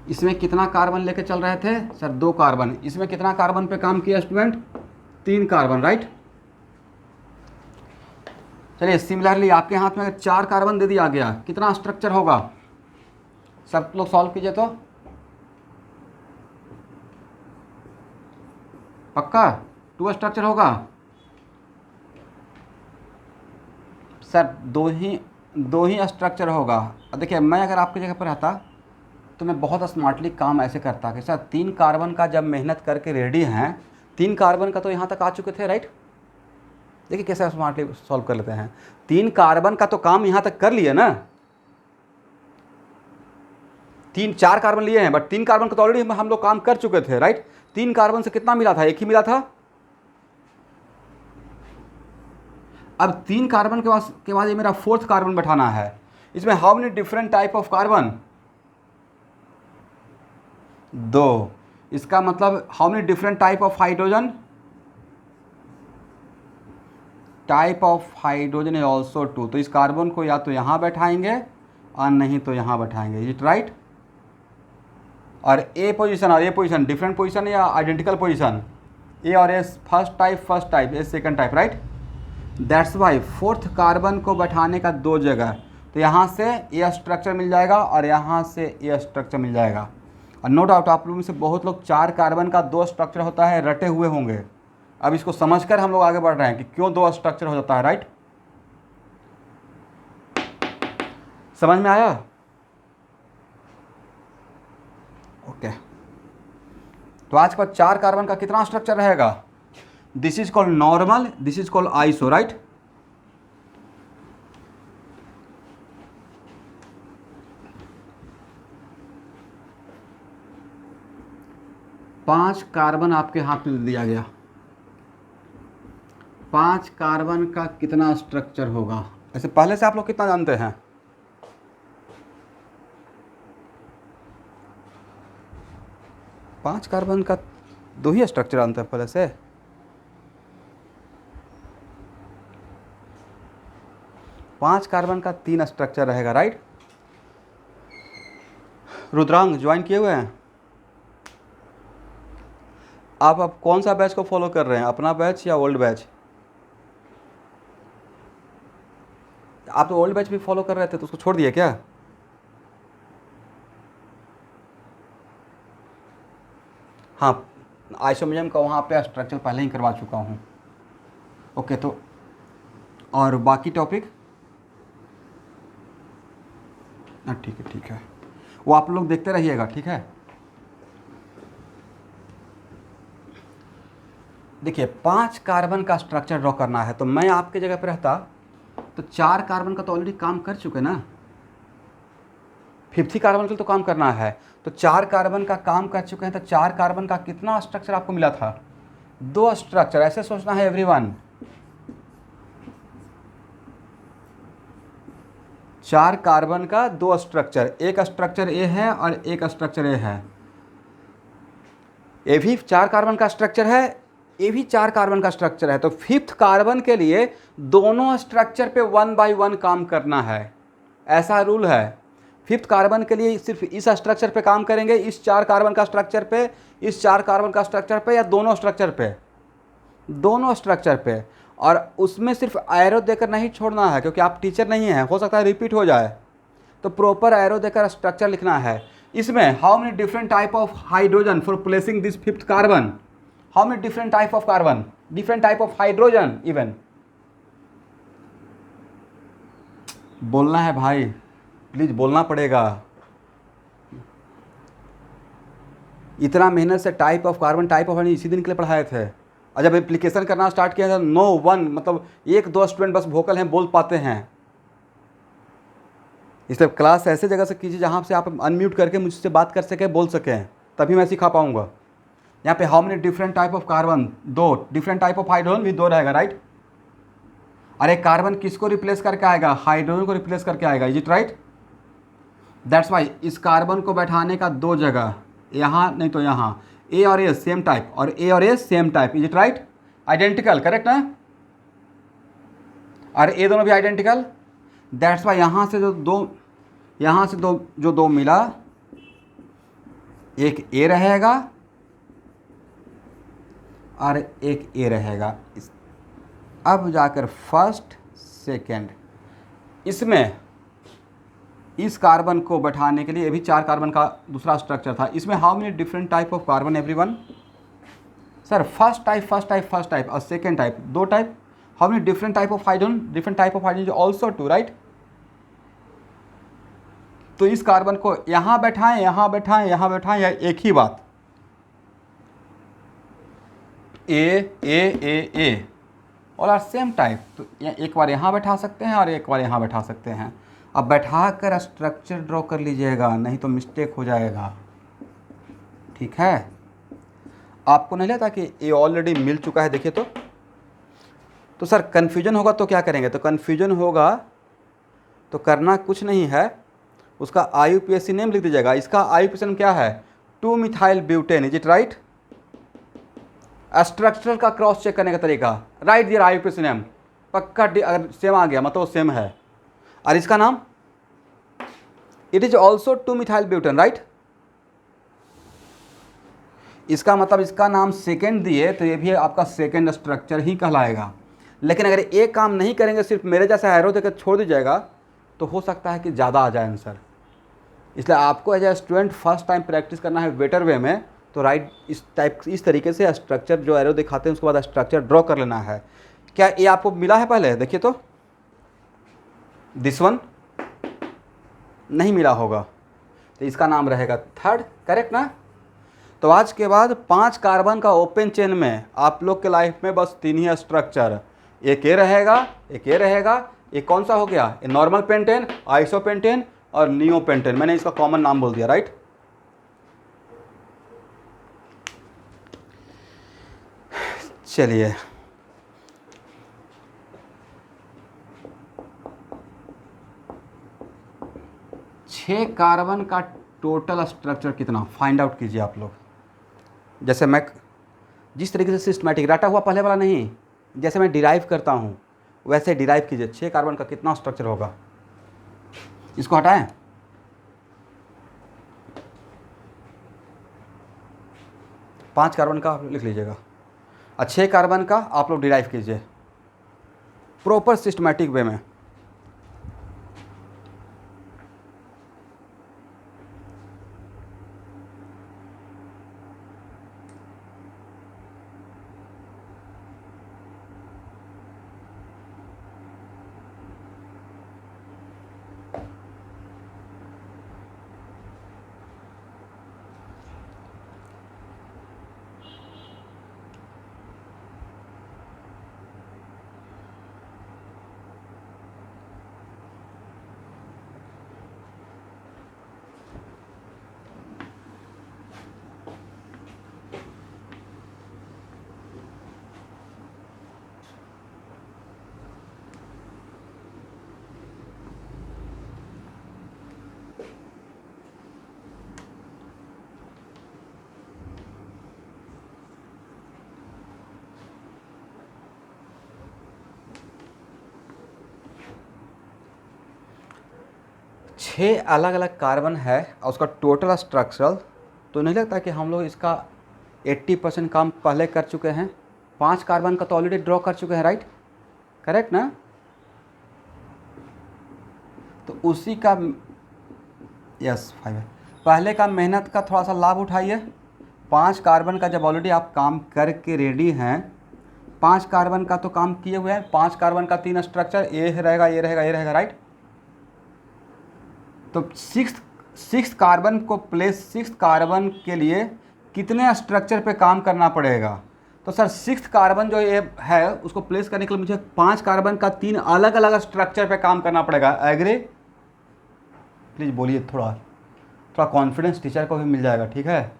इसमें कितना कार्बन लेके चल रहे थे सर? 2 कार्बन। इसमें कितना कार्बन पे काम किया स्टूडेंट? 3 carbon, right. चलिए सिमिलरली आपके हाथ में अगर 4 कार्बन दे दिया गया, कितना स्ट्रक्चर होगा? सब लोग सॉल्व कीजिए तो। पक्का 2 स्ट्रक्चर होगा सर? दो ही स्ट्रक्चर होगा। अब देखिए मैं अगर आपकी जगह पर रहता तो मैं बहुत स्मार्टली काम ऐसे करता कि सर 3 कार्बन का जब मेहनत करके रेडी हैं, 3 कार्बन का तो यहाँ तक आ चुके थे, राइट। देखिए कैसे स्मार्टली सॉल्व कर लेते हैं। 3 कार्बन का तो काम यहाँ तक कर लिए ना। 4 कार्बन लिए हैं, बट 3 कार्बन का तो ऑलरेडी हम लोग काम कर चुके थे, राइट। 3 कार्बन से कितना मिला था? एक ही मिला था। अब 3 कार्बन के बाद ये मेरा 4th कार्बन बैठाना है। इसमें how many different type of carbon? 2। इसका मतलब how many different type of hydrogen? Type of hydrogen is also 2। तो इस कार्बन को या तो यहाँ बैठाएंगे और नहीं तो यहाँ बैठाएंगे, इज इट राइट? और ए पोजीशन और ए पोजीशन डिफरेंट पोजीशन या आइडेंटिकल पोजीशन? ए और S first type, A second type, right. That's Y 4th carbon को बैठाने का 2 जगह। तो यहाँ से ए स्ट्रक्चर मिल जाएगा और यहाँ से ए स्ट्रक्चर मिल जाएगा। और नो डाउट आप लोगों में से बहुत लोग 4 कार्बन का 2 स्ट्रक्चर होता है रटे हुए होंगे। अब इसको समझकर हम लोग आगे बढ़ रहे हैं कि क्यों 2 स्ट्रक्चर हो जाता है, राइट। समझ में आया? ओके। तो आज के बाद 4 कार्बन का कितना स्ट्रक्चर रहेगा? This is called normal, this is called iso, right. पांच कार्बन आपके हाथ में दिया गया। 5 कार्बन का कितना स्ट्रक्चर होगा? ऐसे पहले से आप लोग कितना जानते हैं? पांच कार्बन का 2 ही स्ट्रक्चर जानते हैं पहले से। पांच कार्बन का 3 स्ट्रक्चर रहेगा, राइट। रुद्रांग ज्वाइन किए हुए हैं आप? अब कौन सा बैच को फॉलो कर रहे हैं, अपना बैच या ओल्ड बैच? आप तो ओल्ड बैच भी फॉलो कर रहे थे तो उसको छोड़ दिए क्या? हाँ, आइसोमेरिज्म का वहाँ पे स्ट्रक्चर पहले ही करवा चुका हूँ। ओके, तो और बाकी टॉपिक ठीक है, वो आप लोग देखते रहिएगा, ठीक है। देखिए 5 कार्बन का स्ट्रक्चर ड्रॉ करना है, तो मैं आपके जगह पर रहता तो 4 कार्बन का तो ऑलरेडी काम कर चुके ना। 50 कार्बन के लिए तो काम करना है, तो 4 कार्बन का काम कर चुके हैं। तो 4 कार्बन का कितना स्ट्रक्चर आपको मिला था? दो स्ट्रक्चर, ऐसे सोचना है एवरीवन। 4 कार्बन का 2 स्ट्रक्चर, एक स्ट्रक्चर ए है और एक स्ट्रक्चर ए है। ए भी 4 कार्बन का स्ट्रक्चर है, ए भी 4 कार्बन का स्ट्रक्चर है। तो 5th कार्बन के लिए दोनों स्ट्रक्चर पे 1 बाय 1 काम करना है, ऐसा रूल है। 5th कार्बन के लिए सिर्फ इस स्ट्रक्चर पे काम करेंगे, इस 4 कार्बन का स्ट्रक्चर पे, इस 4 कार्बन का स्ट्रक्चर पे, या दोनों स्ट्रक्चर पे, दोनों स्ट्रक्चर पे। और उसमें सिर्फ एरो देकर नहीं छोड़ना है, क्योंकि आप टीचर नहीं हैं, हो सकता है रिपीट हो जाए, तो प्रॉपर एरो देकर स्ट्रक्चर लिखना है। इसमें how many different type of hydrogen for placing this 5th carbon, how many different type of carbon, different type of hydrogen even. बोलना है भाई, प्लीज बोलना पड़ेगा। इतना मेहनत से type of carbon, type of इसी दिन के लिए पढ़ाए थे, और जब एप्लीकेशन करना स्टार्ट किया था, नो वन, मतलब 1-2 स्टूडेंट बस वोकल हैं, बोल पाते हैं। इसलिए क्लास ऐसे जगह से कीजिए जहाँ से आप अनम्यूट करके मुझसे बात कर सकें, बोल सकें, तभी मैं सिखा पाऊँगा। यहाँ पे how many different type of carbon, 2 different type of hydrogen भी 2 रहेगा, राइट। और एक कार्बन किसको रिप्लेस करके आएगा, हाइड्रोजन को रिप्लेस करके आएगा, is it right. That's Y इस कार्बन को बैठाने का 2 जगह, यहाँ नहीं तो यहाँ, ए और ए सेम टाइप, और ए और A same type, is it right, identical, correct ना। और ए दोनों भी आइडेंटिकल, दैट्स वाई यहाँ से जो दो मिला, एक ए रहेगा और एक ए रहेगा। अब जाकर फर्स्ट सेकेंड, इसमें इस कार्बन को बैठाने के लिए, ये भी 4 कार्बन का दूसरा स्ट्रक्चर था। इसमें how many different type of carbon everyone, sir first type और second type, 2 type. How many different type of hydrogen, different type of hydrogen also 2, right. तो इस कार्बन को यहाँ बैठाएं, या एक ही बात, ए ऑल आर सेम टाइप। तो एक बार यहाँ बैठा सकते हैं और एक बार यहाँ बैठा सकते हैं। अब बैठा कर स्ट्रक्चर ड्रॉ कर लीजिएगा, नहीं तो मिस्टेक हो जाएगा, ठीक है। आपको नहीं लगता कि ये ऑलरेडी मिल चुका है, देखिए तो सर कन्फ्यूजन होगा तो क्या करेंगे, तो कन्फ्यूजन होगा तो करना कुछ नहीं है, उसका IUPAC नेम लिख दीजिएगा। इसका IUPAC नेम क्या है, 2 methyl butane, is it right. Structural का क्रॉस चेक करने का तरीका, राइट दियर IUPAC नेम, पक्का अगर सेम आ गया मतलब सेम है। और इसका नाम, it is also 2 methyl butane, right. इसका मतलब इसका नाम सेकेंड दिए तो ये भी आपका सेकेंड स्ट्रक्चर ही कहलाएगा। लेकिन अगर एक काम नहीं करेंगे, सिर्फ मेरे जैसा एरो देकर छोड़ दीजिएगा, तो हो सकता है कि ज़्यादा आ जाए आंसर। इसलिए आपको as a student first time practice करना है बेटर वे में, तो राइट इस तरीके से स्ट्रक्चर जो एरो दिखाते हैं उसके बाद स्ट्रक्चर ड्रॉ कर लेना है। क्या ये आपको मिला है पहले, देखिए तो दिस वन नहीं मिला होगा, तो इसका नाम रहेगा थर्ड, करेक्ट ना। तो आज के बाद 5 कार्बन का ओपन चेन में आप लोग के लाइफ में बस 3 ही स्ट्रक्चर, एक ए रहेगा, एक ए रहेगा, एक कौन सा हो गया, नॉर्मल पेंटेन, आइसोपेंटेन और नियोपेंटेन। मैंने इसका कॉमन नाम बोल दिया, राइट। चलिए छह कार्बन का टोटल स्ट्रक्चर कितना फाइंड आउट कीजिए आप लोग। जैसे मैं जिस तरीके से सिस्टमैटिक रटा हुआ पहले वाला नहीं, जैसे मैं डिराइव करता हूँ वैसे डिराइव कीजिए। 6 कार्बन का कितना स्ट्रक्चर होगा, इसको हटाएं, पाँच कार्बन का लिख लीजिएगा और 6 कार्बन का आप लोग डिराइव कीजिए प्रॉपर सिस्टमैटिक वे में। 6 अलग अलग कार्बन है और उसका टोटल स्ट्रक्चरल, तो नहीं लगता कि हम लोग इसका 80% काम पहले कर चुके हैं। 5 कार्बन का तो ऑलरेडी ड्रॉ कर चुके हैं, राइट? करेक्ट ना? तो उसी का यस 5 है। पहले का मेहनत का थोड़ा सा लाभ उठाइए। 5 कार्बन का जब ऑलरेडी आप काम करके रेडी हैं, 5 कार्बन का तो काम किए हुए हैं। 5 कार्बन का 3 स्ट्रक्चर, ये रहेगा, ये रहेगा, ये रहेगा, राइट? तो सिक्स कार्बन को प्लेस 6 कार्बन के लिए कितने स्ट्रक्चर पे काम करना पड़ेगा? तो सर 6 कार्बन जो ये है उसको प्लेस करने के लिए मुझे 5 कार्बन का 3 अलग अलग स्ट्रक्चर पे काम करना पड़ेगा। एग्री? प्लीज़ बोलिए, थोड़ा थोड़ा कॉन्फिडेंस टीचर को भी मिल जाएगा, ठीक है?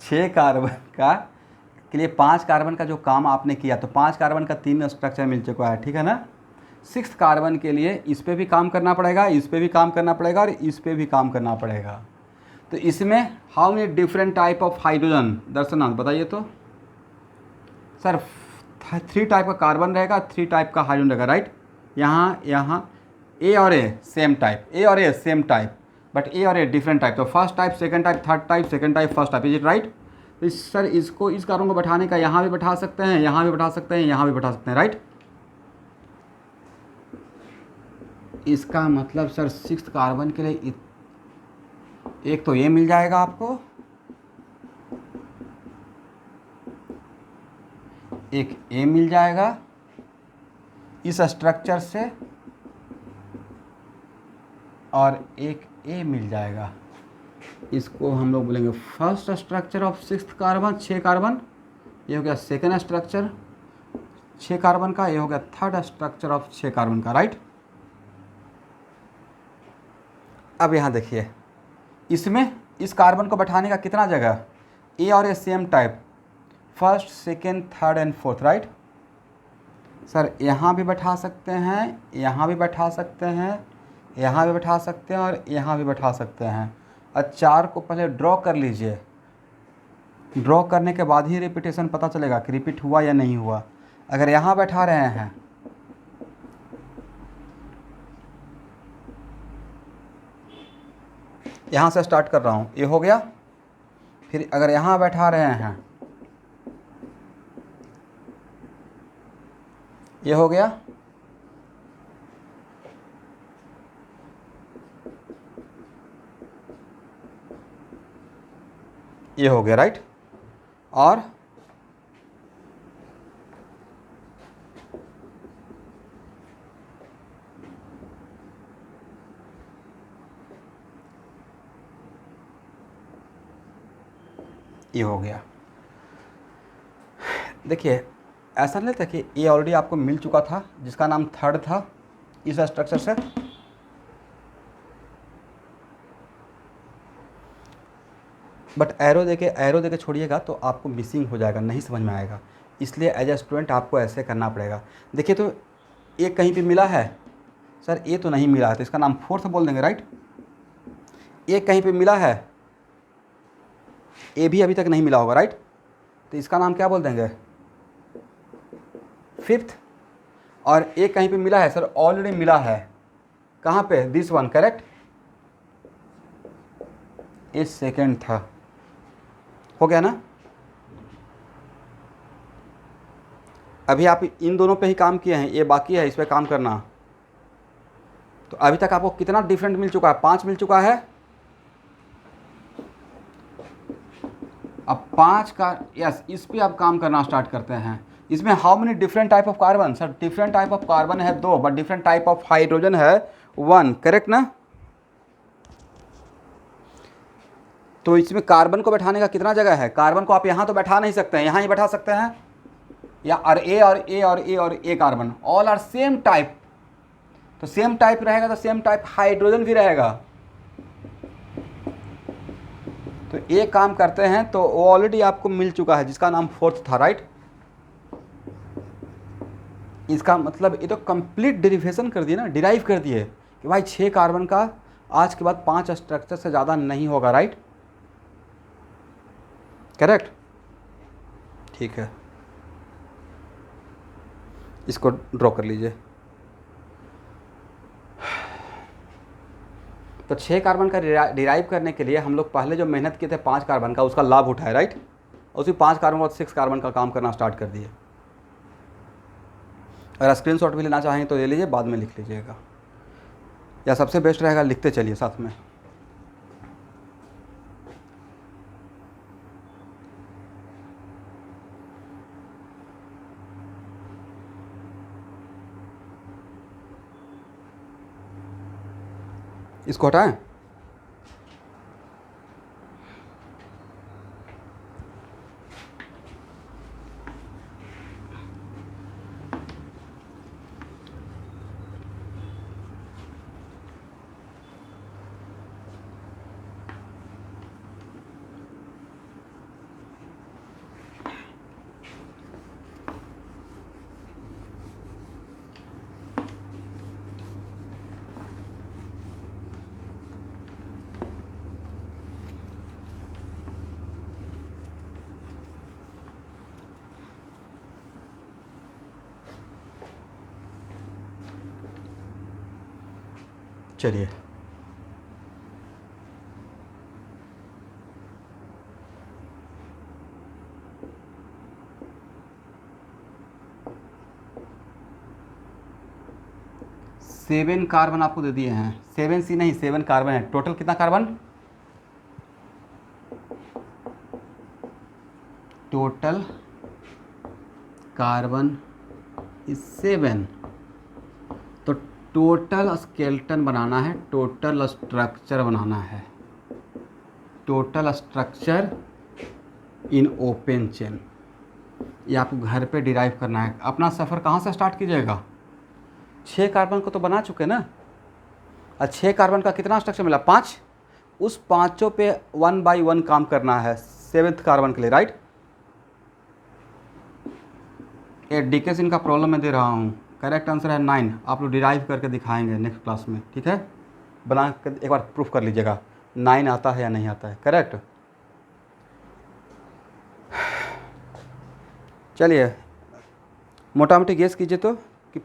6 कार्बन का के लिए 5 कार्बन का जो काम आपने किया, तो 5 कार्बन का 3 स्ट्रक्चर मिल चुका है, ठीक है ना? 6 कार्बन के लिए इस पे भी काम करना पड़ेगा, इस पे भी काम करना पड़ेगा और इस पे भी काम करना पड़ेगा। तो इसमें how many different type of hydrogen? Darshnath बताइए तो। सर 3 टाइप का कार्बन रहेगा, 3 टाइप का हाइड्रोजन रहेगा, राइट? यहाँ ए और ए सेम टाइप, ए और ए सेम टाइप, बट ए और ए डिफरेंट टाइप। तो first type, second type, third type, second type, first type. Is it right? Sir इसको, इस कार्बन को बैठाने का यहाँ भी बैठा सकते हैं, यहाँ भी बैठा सकते हैं, यहाँ भी बैठा सकते हैं, राइट? इसका मतलब सर 6 कार्बन के लिए एक तो ये मिल जाएगा आपको, एक ए मिल जाएगा इस स्ट्रक्चर से, और एक ए मिल जाएगा। इसको हम लोग बोलेंगे first structure of 6 carbon, 6 carbon. ये हो गया सेकेंड स्ट्रक्चर 6 कार्बन का, ये हो गया थर्ड स्ट्रक्चर ऑफ 6 कार्बन का, राइट? अब यहाँ देखिए, इसमें इस कार्बन को बैठाने का कितना जगह? ए और A same type, first, second, third and fourth, right? Sir यहाँ भी बैठा सकते हैं, यहाँ भी बैठा सकते हैं, यहाँ भी बैठा सकते हैं और यहाँ भी बैठा सकते हैं। और 4 को पहले ड्रॉ कर लीजिए। ड्रॉ करने के बाद ही रिपीटेशन पता चलेगा कि रिपीट हुआ या नहीं हुआ। अगर यहाँ बैठा रहे हैं, यहाँ से स्टार्ट कर रहा हूँ, ये हो गया। फिर अगर यहाँ बैठा रहे हैं, ये हो गया। ये हो गया, राइट? और ये हो गया। देखिए, ऐसा नहीं था कि ये ऑलरेडी आपको मिल चुका था, जिसका नाम थर्ड था इस स्ट्रक्चर से। बट एरो देके छोड़िएगा तो आपको मिसिंग हो जाएगा, नहीं समझ में आएगा। इसलिए एज ए स्टूडेंट आपको ऐसे करना पड़ेगा। देखिए, तो ये कहीं पे मिला है सर, ये तो नहीं मिला है, तो इसका नाम फोर्थ बोल देंगे, राइट? ये कहीं पे मिला है, ये भी अभी तक नहीं मिला होगा, राइट? तो इसका नाम क्या बोल देंगे? फिफ्थ। और एक कहीं पे मिला है सर, ऑलरेडी मिला है, कहाँ पे? This one, correct? ये सेकेंड था, हो गया ना? अभी आप इन दोनों पे ही काम किए हैं, ये बाकी है इस पे काम करना। तो अभी तक आपको कितना डिफरेंट मिल चुका है? 5 मिल चुका है। अब 5 का, यस, इस पे आप काम करना स्टार्ट करते हैं। इसमें how many different type of carbon? Sir different type of carbon है 2, but different type of hydrogen है 1, करेक्ट ना? तो इसमें कार्बन को बैठाने का कितना जगह है? कार्बन को आप यहाँ तो बैठा नहीं सकते हैं, यहाँ ही बैठा सकते हैं, या और ए और ए और ए और A carbon all are same type. तो सेम टाइप रहेगा तो सेम टाइप हाइड्रोजन भी रहेगा। तो ये काम करते हैं, तो वो ऑलरेडी आपको मिल चुका है, जिसका नाम फोर्थ था, राइट? इसका मतलब ये तो कंप्लीट डेरिवेशन कर दिए ना, डिराइव कर दिए कि भाई 6 कार्बन का आज के बाद 5 स्ट्रक्चर से ज़्यादा नहीं होगा, राइट? करेक्ट? ठीक है, इसको ड्रॉ कर लीजिए। तो 6 कार्बन का डिराइव करने के लिए हम लोग पहले जो मेहनत किए थे 5 कार्बन का, उसका लाभ उठाए, राइट। उसी 5 कार्बन और 6 कार्बन का काम करना स्टार्ट कर दिए। अगर स्क्रीनशॉट भी लेना चाहें तो ले लीजिए, बाद में लिख लीजिएगा, या सबसे बेस्ट रहेगा लिखते चलिए साथ में। इसको हटाएं। चलिए, सेवन कार्बन आपको दे दिए हैं, 7C नहीं 7 कार्बन है। टोटल कितना कार्बन? Total carbon is 7। तो टोटल स्केलेटन बनाना है, टोटल स्ट्रक्चर बनाना है, total structure in open chain. ये आपको घर पे डिराइव करना है। अपना सफ़र कहाँ से स्टार्ट कीजिएगा? 6 कार्बन को तो बना चुके ना, और 6 कार्बन का कितना स्ट्रक्चर मिला? 5। उस पाँचों पे 1 बाई 1 काम करना है 7th कार्बन के लिए, राइट। ये डिकेशन का प्रॉब्लम मैं दे रहा हूँ। करेक्ट आंसर है 9। आप लोग डिराइव करके दिखाएंगे नेक्स्ट क्लास में, ठीक है। बना कर एक बार प्रूफ कर लीजिएगा 9 आता है या नहीं आता है। करेक्ट। चलिए मोटा मोटी गेस कीजिए तो, कि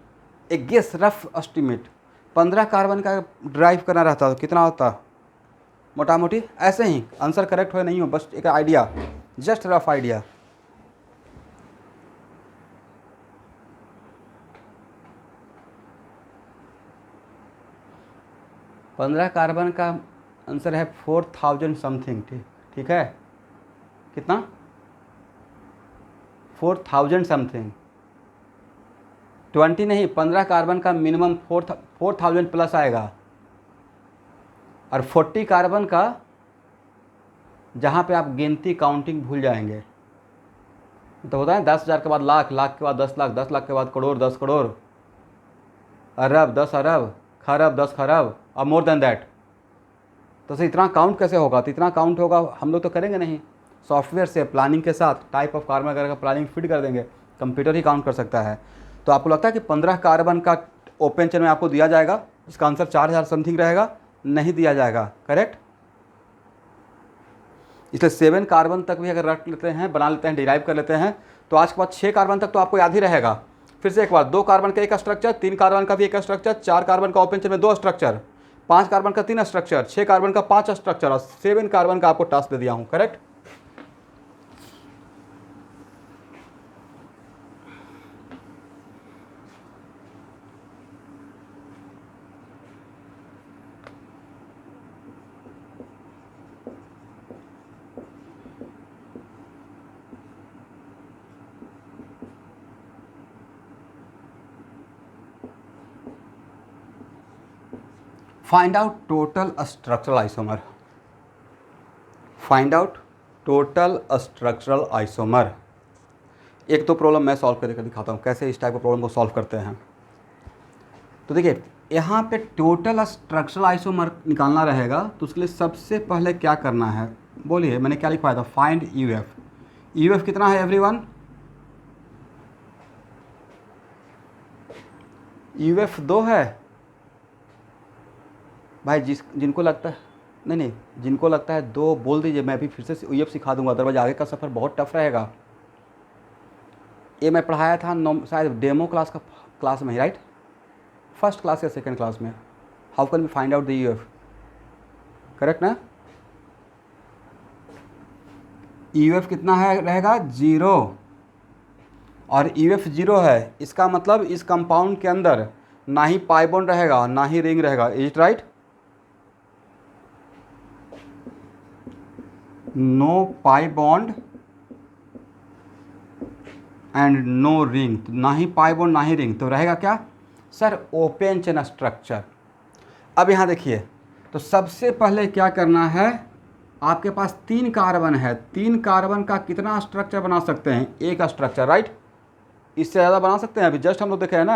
एक गेस रफ एस्टिमेट 15 कार्बन का ड्राइव करना रहता तो कितना होता मोटा मोटी? ऐसे ही आंसर करेक्ट हो नहीं हो, बस एक आइडिया, जस्ट रफ आइडिया। पंद्रह कार्बन का आंसर है 4000 समथिंग, ठीक है। कितना? 4000 समथिंग। 20 नहीं, 15 कार्बन का मिनिमम 4000 प्लस आएगा, और 40 कार्बन का जहाँ पे आप गिनती काउंटिंग भूल जाएंगे। तो होता है 10,000 के बाद लाख, लाख के बाद 10 लाख, 10 लाख के बाद करोड़, 10 करोड़, अरब, 10 अरब, खरब, 10 खरब, और मोर देन दैट। तो सर इतना काउंट कैसे होगा? तो इतना काउंट होगा हम लोग तो करेंगे नहीं, सॉफ्टवेयर से प्लानिंग के साथ टाइप ऑफ कार्बन वगैरह का प्लानिंग फिट कर देंगे, कंप्यूटर ही काउंट कर सकता है। तो आपको लगता है कि 15 कार्बन का ओपन चेन में आपको दिया जाएगा, इसका आंसर 4000 समथिंग रहेगा? नहीं दिया जाएगा, करेक्ट। इसलिए 7 कार्बन तक भी अगर रख लेते हैं, बना लेते हैं, डिराइव कर लेते हैं, तो आज के बाद 6 कार्बन तक तो आपको याद ही रहेगा। फिर से एक बार, 2 कार्बन का एक स्ट्रक्चर, 3 कार्बन का भी एक स्ट्रक्चर, 4 कार्बन का ओपन चेन में 2 स्ट्रक्चर, 5 कार्बन का 3 स्ट्रक्चर, 6 कार्बन का 5 स्ट्रक्चर, और 7 कार्बन का आपको टास्क दे दिया हूँ, correct. Find out total structural isomer. Find out total structural isomer. एक तो प्रॉब्लम मैं सॉल्व करके दिखाता हूँ कैसे इस टाइप के प्रॉब्लम को सॉल्व करते हैं। तो देखिए यहाँ पे टोटल स्ट्रक्चरल आइसोमर निकालना रहेगा, तो उसके लिए सबसे पहले क्या करना है? बोलिए, मैंने क्या लिखवाया था? Find UF. यूएफ कितना है एवरीवन? यूएफ 2 है भाई। जिनको लगता है नहीं, जिनको लगता है 2 बोल दीजिए, मैं भी फिर से यूएफ सिखा दूंगा, अदरवाइज आगे का सफ़र बहुत टफ रहेगा। ये मैं पढ़ाया था शायद डेमो क्लास में ही, राइट, फर्स्ट क्लास या सेकेंड क्लास में। How can we find out the UF, correct ना। यूएफ कितना है रहेगा, 0, और यूएफ 0 है, इसका मतलब इस कंपाउंड के अंदर ना ही पाई बॉन्ड रहेगा ना ही रिंग रहेगा, is it right. No pi bond and no ring, ना ही पाई बॉन्ड ना ही रिंग, तो रहेगा क्या सर, ओपन चेन स्ट्रक्चर। अब यहाँ देखिए, तो सबसे पहले क्या करना है, आपके पास 3 कार्बन है, 3 कार्बन का कितना स्ट्रक्चर बना सकते हैं, एक स्ट्रक्चर, राइट। इससे ज़्यादा बना सकते हैं, अभी जस्ट हम लोग देखे हैं ना,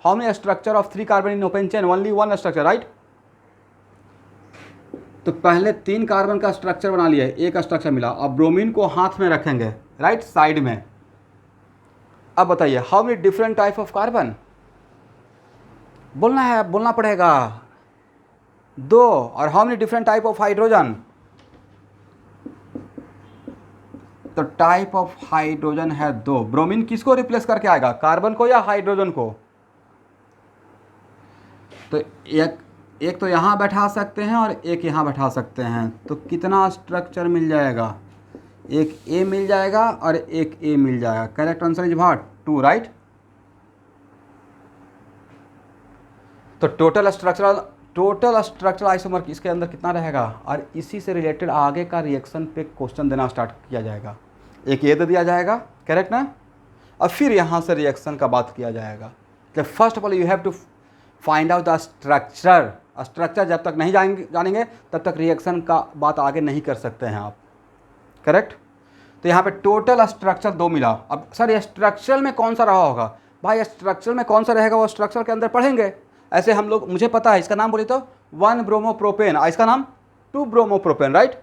how many structure of 3 carbon in open chain, only 1 structure, right. तो पहले 3 कार्बन का स्ट्रक्चर बना लिया, एक स्ट्रक्चर मिला, अब ब्रोमीन को हाथ में रखेंगे, राइट, साइड में। अब बताइए how many different type of carbon, बोलना है, बोलना पड़ेगा, 2, और how many different type of hydrogen, तो टाइप ऑफ हाइड्रोजन है 2। ब्रोमीन किसको रिप्लेस करके आएगा, कार्बन को या हाइड्रोजन को, तो एक तो यहाँ बैठा सकते हैं और एक यहाँ बैठा सकते हैं, तो कितना स्ट्रक्चर मिल जाएगा, एक ए मिल जाएगा और एक ए मिल जाएगा, correct answer is what, 2, right. तो टोटल स्ट्रक्चरल आइसोमर इसके अंदर कितना रहेगा, और इसी से रिलेटेड आगे का रिएक्शन पे क्वेश्चन देना स्टार्ट किया जाएगा। एक ये दे दिया जाएगा, करेक्ट ना, और फिर यहाँ से रिएक्शन का बात किया जाएगा। तो first of all you have to find out the structure जब तक नहीं जानेंगे तब तक रिएक्शन का बात आगे नहीं कर सकते हैं आप, करेक्ट। तो यहाँ पे टोटल स्ट्रक्चर 2 मिला। अब सर ये स्ट्रक्चरल में कौन सा रहा होगा, भाई स्ट्रक्चर में कौन सा रहेगा वो स्ट्रक्चर के अंदर पढ़ेंगे। ऐसे हम लोग, मुझे पता है इसका नाम बोले तो 1 ब्रोमोप्रोपेन, इसका नाम 2 ब्रोमोप्रोपेन, राइट,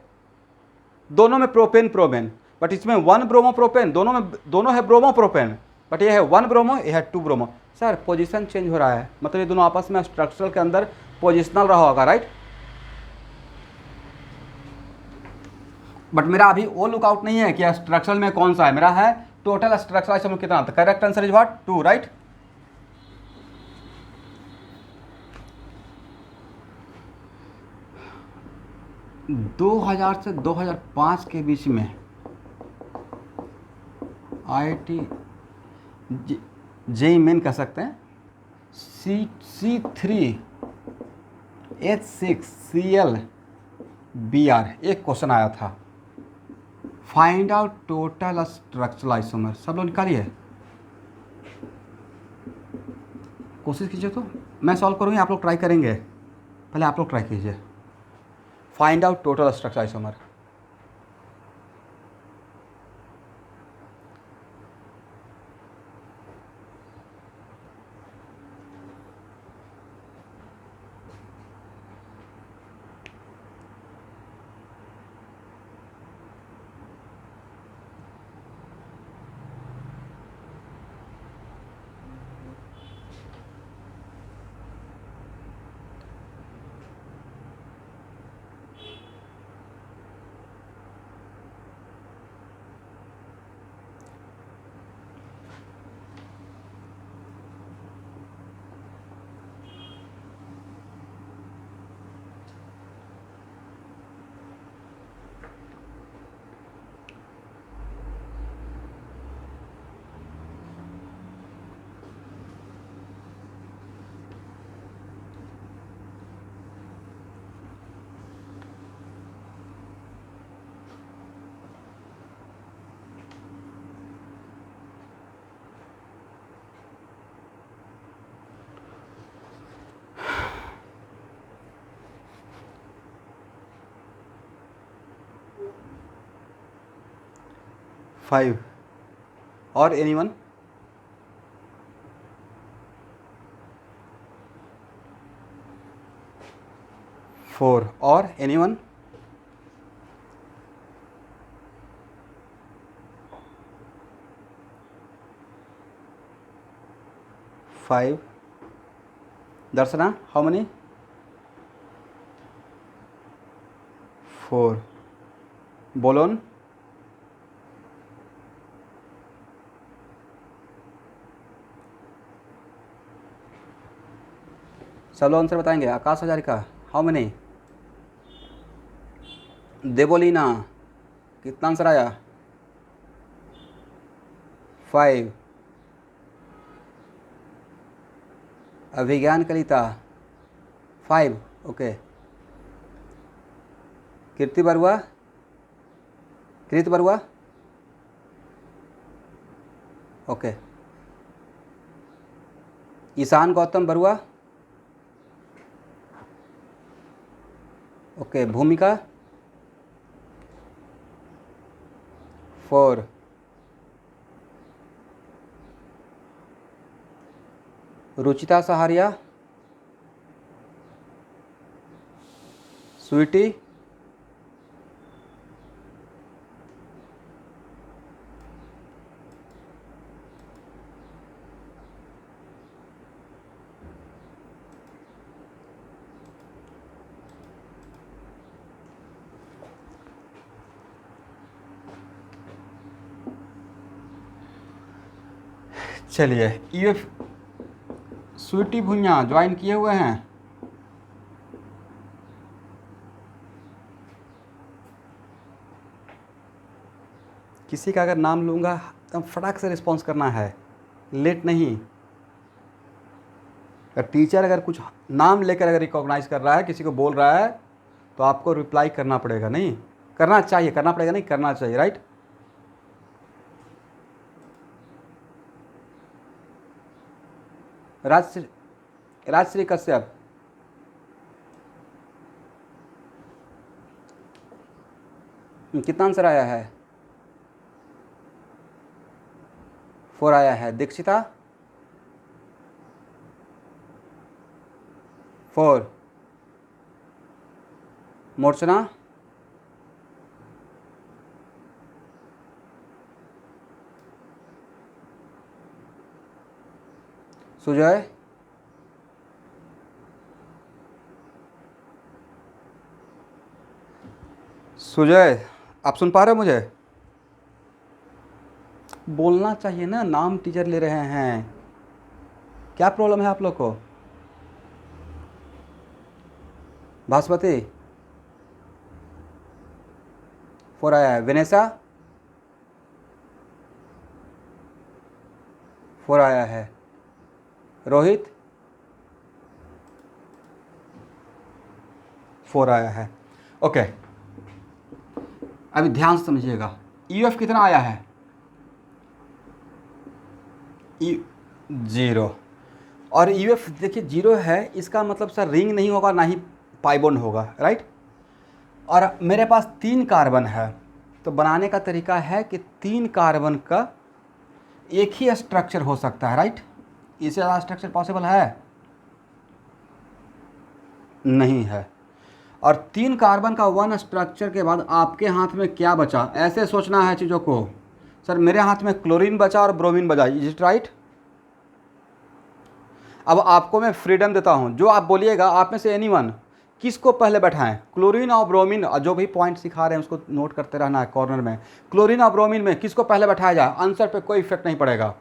दोनों में प्रोपेन, बट इसमें 1 ब्रोमोप्रोपेन, दोनों है ब्रोमोप्रोपेन, बट ये है 1 ब्रोमो, ये है 2 ब्रोमो। सर पोजीशन चेंज हो रहा है, मतलब ये दोनों आपस में स्ट्रक्चरल के अंदर पोजिशनल रहा होगा, राइट। बट मेरा अभी वो लुकआउट नहीं है कि स्ट्रक्चरल में कौन सा है, मेरा है टोटल स्ट्रक्चरल कितना, तो correct answer is what, 2, right. दो 2000 से 2005 के बीच में IIT जेई मेन कह सकते हैं, C3H6Cl Br एक क्वेश्चन आया था, find out total structural isomer. सब लोग निकालिए, कोशिश कीजिए, तो मैं सॉल्व करूँगी, आप लोग ट्राई करेंगे, पहले आप लोग ट्राई कीजिए, find out total structural isomer. Five और एनीवन, फोर और anyone, five, Darshana how many, 4, बोलोन सब लोग आंसर बताएंगे। आकाश हजारिका, हाउ मेनी? देवोलीना, कितना आंसर आया? 5। अभिज्ञान कलिता 5, ओके। कीर्ति बरुआ, कृत बरुआ, ओके। ईशान गौतम बरुआ, ओके। भूमिका 4। रुचिता सहारिया, स्वीटी, चलिए ईएफ स्वीटी भुइयाँ ज्वाइन किए हुए हैं। किसी का अगर नाम लूँगा तो फटाक से रिस्पॉन्स करना है, लेट नहीं। अगर टीचर अगर कुछ नाम लेकर अगर रिकॉग्नाइज कर रहा है, किसी को बोल रहा है, तो आपको रिप्लाई करना पड़ेगा। नहीं करना चाहिए, करना पड़ेगा नहीं, करना चाहिए, राइट। राजश्री कश्यप, कितना आंसर आया है? 4 आया है। दीक्षिता 4। मोर्चना, सुजय, सुजय आप सुन पा रहे हो मुझे? बोलना चाहिए ना, नाम टीचर ले रहे हैं, क्या प्रॉब्लम है आप लोग को? भास्वती 4 आया है। विनेशा 4 आया है। रोहित 4 आया है, ओके। अभी ध्यान से समझिएगा, ईएफ कितना आया है? 0। और ईएफ देखिए 0 है, इसका मतलब सर रिंग नहीं होगा, ना ही पाई बॉन्ड होगा, राइट। और मेरे पास 3 कार्बन है, तो बनाने का तरीका है कि 3 कार्बन का एक ही स्ट्रक्चर हो सकता है, राइट। इससे ज़्यादा स्ट्रक्चर पॉसिबल है? नहीं है। और 3 कार्बन का 1 स्ट्रक्चर के बाद आपके हाथ में क्या बचा, ऐसे सोचना है चीज़ों को। सर मेरे हाथ में क्लोरीन बचा और ब्रोमीन बचा, इज इट राइट? अब आपको मैं फ्रीडम देता हूं, जो आप बोलिएगा, आप में से एनीवन, किसको पहले बैठाएं? क्लोरीन और ब्रोमीन, जो भी पॉइंट सिखा रहे हैं उसको नोट करते रहना है कॉर्नर में। क्लोरीन और ब्रोमीन में किसको पहले बैठाया जाए? आंसर पे कोई इफेक्ट नहीं पड़ेगा,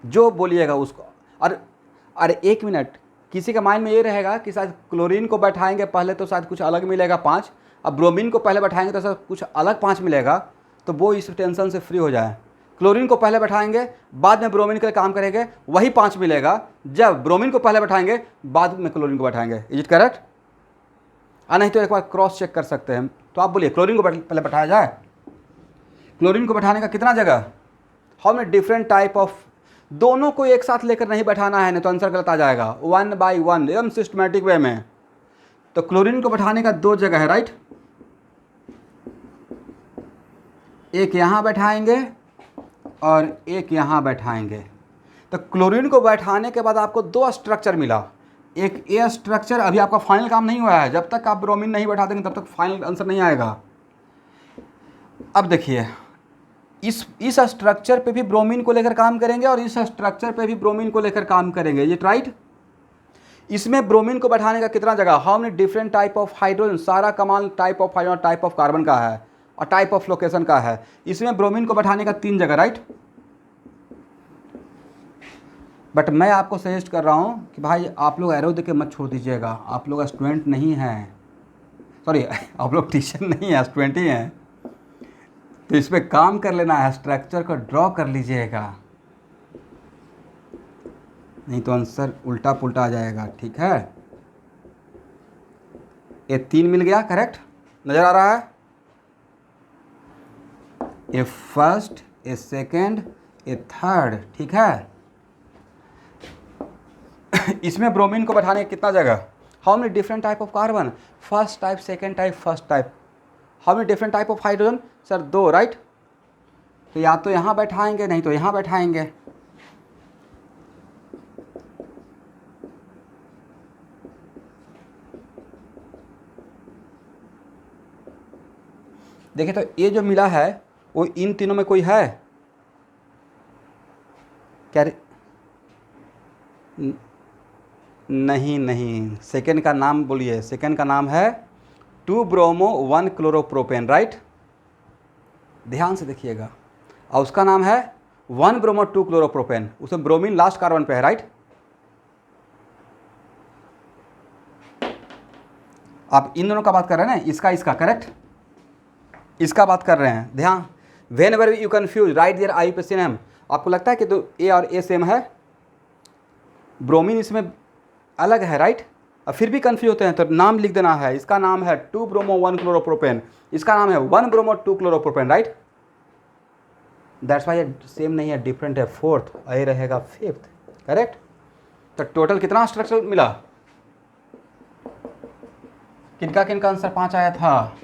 जो बोलिएगा उसको। अरे 1 मिनट, किसी के माइंड में ये रहेगा कि शायद क्लोरीन को बैठाएंगे पहले तो शायद कुछ अलग मिलेगा 5, अब ब्रोमीन को पहले बैठाएंगे तो शायद कुछ अलग 5 मिलेगा, तो वो इस टेंशन से फ्री हो जाए। क्लोरीन को पहले बैठाएंगे, बाद में ब्रोमीन के लिए काम करेंगे, वही 5 मिलेगा। जब ब्रोमीन को पहले बैठाएंगे, बाद में क्लोरीन को बैठाएंगे, इज इट करेक्ट? नहीं तो एक बार क्रॉस चेक कर सकते हैं। तो आप बोलिए क्लोरीन को पहले बैठाया जाए। क्लोरीन को बैठाने का कितना जगह, how many different type of, दोनों को एक साथ लेकर नहीं बैठाना है, नहीं तो आंसर गलत आ जाएगा। 1 बाई 1 एकदम सिस्टमैटिक वे में। तो क्लोरीन को बैठाने का 2 जगह है, राइट। एक यहाँ बैठाएंगे और एक यहाँ बैठाएंगे। तो क्लोरीन को बैठाने के बाद आपको 2 स्ट्रक्चर मिला। एक ए स्ट्रक्चर, अभी आपका फाइनल काम नहीं हुआ है, जब तक आप ब्रोमीन नहीं बैठा देंगे तब तक फाइनल आंसर नहीं आएगा। अब देखिए, इस स्ट्रक्चर पे भी ब्रोमीन को लेकर काम करेंगे और इस स्ट्रक्चर पे भी ब्रोमीन को लेकर काम करेंगे, ये राइट। इसमें ब्रोमीन को बैठाने का कितना जगह, how many different type of hydrogen, सारा कमाल type of hydrogen, type of carbon का है और टाइप ऑफ लोकेशन का है। इसमें ब्रोमीन को बैठाने का 3 जगह, राइट। बट मैं आपको सजेस्ट कर रहा हूँ कि भाई आप लोग एरो दे के मत छोड़ दीजिएगा, आप लोग स्टूडेंट नहीं हैं, सॉरी आप लोग टीचर नहीं हैं, स्टूडेंट ही हैं। तो इस पर काम कर लेना है, स्ट्रक्चर को ड्रॉ कर लीजिएगा, नहीं तो आंसर उल्टा पुल्टा आ जाएगा। ठीक है, ये 3 मिल गया, करेक्ट नज़र आ रहा है। ए फर्स्ट, ए सेकेंड, ए थर्ड, ठीक है। इसमें ब्रोमीन को बैठाने की कितना जगह, how many different type of carbon, first type, second type, first type. How many different type of hydrogen, sir 2, right. तो या तो यहाँ बैठाएंगे, नहीं तो यहाँ बैठाएंगे। देखिए तो ये जो मिला है वो इन तीनों में कोई है क्या? नहीं नहीं, सेकेंड का नाम बोलिए। सेकेंड का नाम है 2 ब्रोमो 1 क्लोरोप्रोपेन, राइट। ध्यान से देखिएगा, और उसका नाम है 1 ब्रोमो 2 क्लोरोप्रोपेन, उसमें ब्रोमीन लास्ट कार्बन पे है, राइट। आप इन दोनों का बात कर रहे हैं ना, इसका इसका, करेक्ट, इसका बात कर रहे हैं। ध्यान, whenever you confuse right there I pay same. आपको लगता है कि तो ए और ए सेम है, ब्रोमीन इसमें अलग है, राइट। और फिर भी कन्फ्यूज होते हैं तो नाम लिख देना है, इसका नाम है 2 ब्रोमो 1 क्लोरोप्रोपेन, इसका नाम है 1 bromo 2 chloropropane, right. That's why same नहीं है, डिफरेंट है, फोर्थ, ए रहेगा फिफ्थ, करेक्ट। तो टोटल कितना स्ट्रक्चर मिला, किनका किनका आंसर 5 आया था?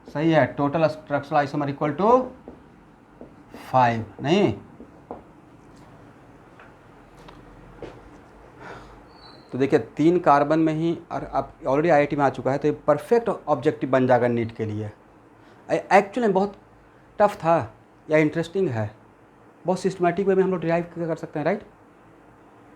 सही है, total structural isomer equal to 5, नहीं। तो देखिए 3 कार्बन में ही, और आप ऑलरेडी आईआईटी में आ चुका है, तो ये परफेक्ट ऑब्जेक्टिव बन जाएगा नीट के लिए। एक्चुअली बहुत टफ था या इंटरेस्टिंग है, बहुत सिस्टमेटिक वे में हम लोग डिराइव कर सकते हैं, राइट।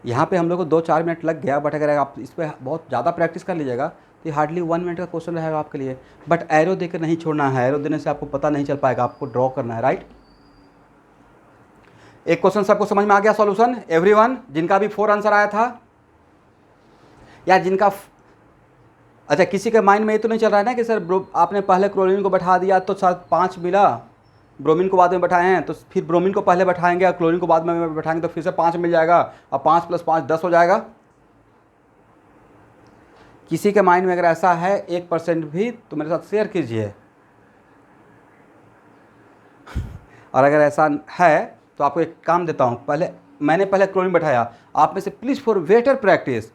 यहाँ पे हम लोग को 2-4 मिनट लग गया, बट अगर आप इस पर बहुत ज़्यादा प्रैक्टिस कर लीजिएगा तो हार्डली 1 मिनट का क्वेश्चन रहेगा आपके लिए। बट एरो देकर नहीं छोड़ना है, एरो देने से आपको पता नहीं चल पाएगा, आपको ड्रॉ करना है, राइट। एक क्वेश्चन सबको समझ में आ गया सॉल्यूशन, एवरीवन, जिनका भी 4 आंसर आया था, या जिनका अच्छा, किसी के माइंड में ये तो नहीं चल रहा है ना कि सर आपने पहले क्लोरीन को बैठा दिया तो शायद 5 मिला, ब्रोमीन को बाद में बैठाए हैं तो फिर ब्रोमीन को पहले बैठाएंगे और क्लोरीन को बाद में बैठाएंगे तो फिर से 5 मिल जाएगा, और 5 + 5 10 हो जाएगा। किसी के माइंड में अगर ऐसा है 1% भी तो मेरे साथ शेयर कीजिए, और अगर ऐसा है तो आपको एक काम देता हूँ, मैंने पहले क्लोरीन बैठाया, आप में से प्लीज़ फॉर बेटर प्रैक्टिस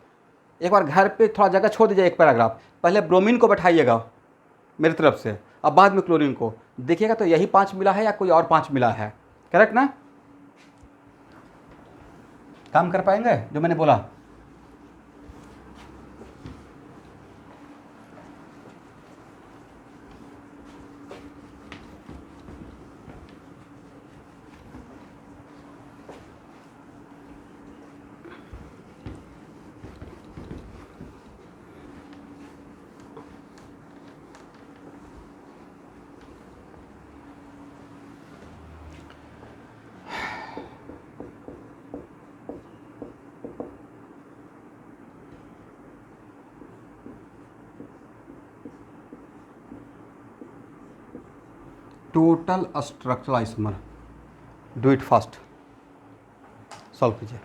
एक बार घर पे थोड़ा जगह छोड़ दीजिए, एक पैराग्राफ पहले ब्रोमीन को बैठाइएगा मेरी तरफ से, अब बाद में क्लोरीन को, देखिएगा तो यही 5 मिला है या कोई और 5 मिला है, करेक्ट ना। काम कर पाएंगे जो मैंने बोला? Total structural isomer, do it fast, solve कीजिए।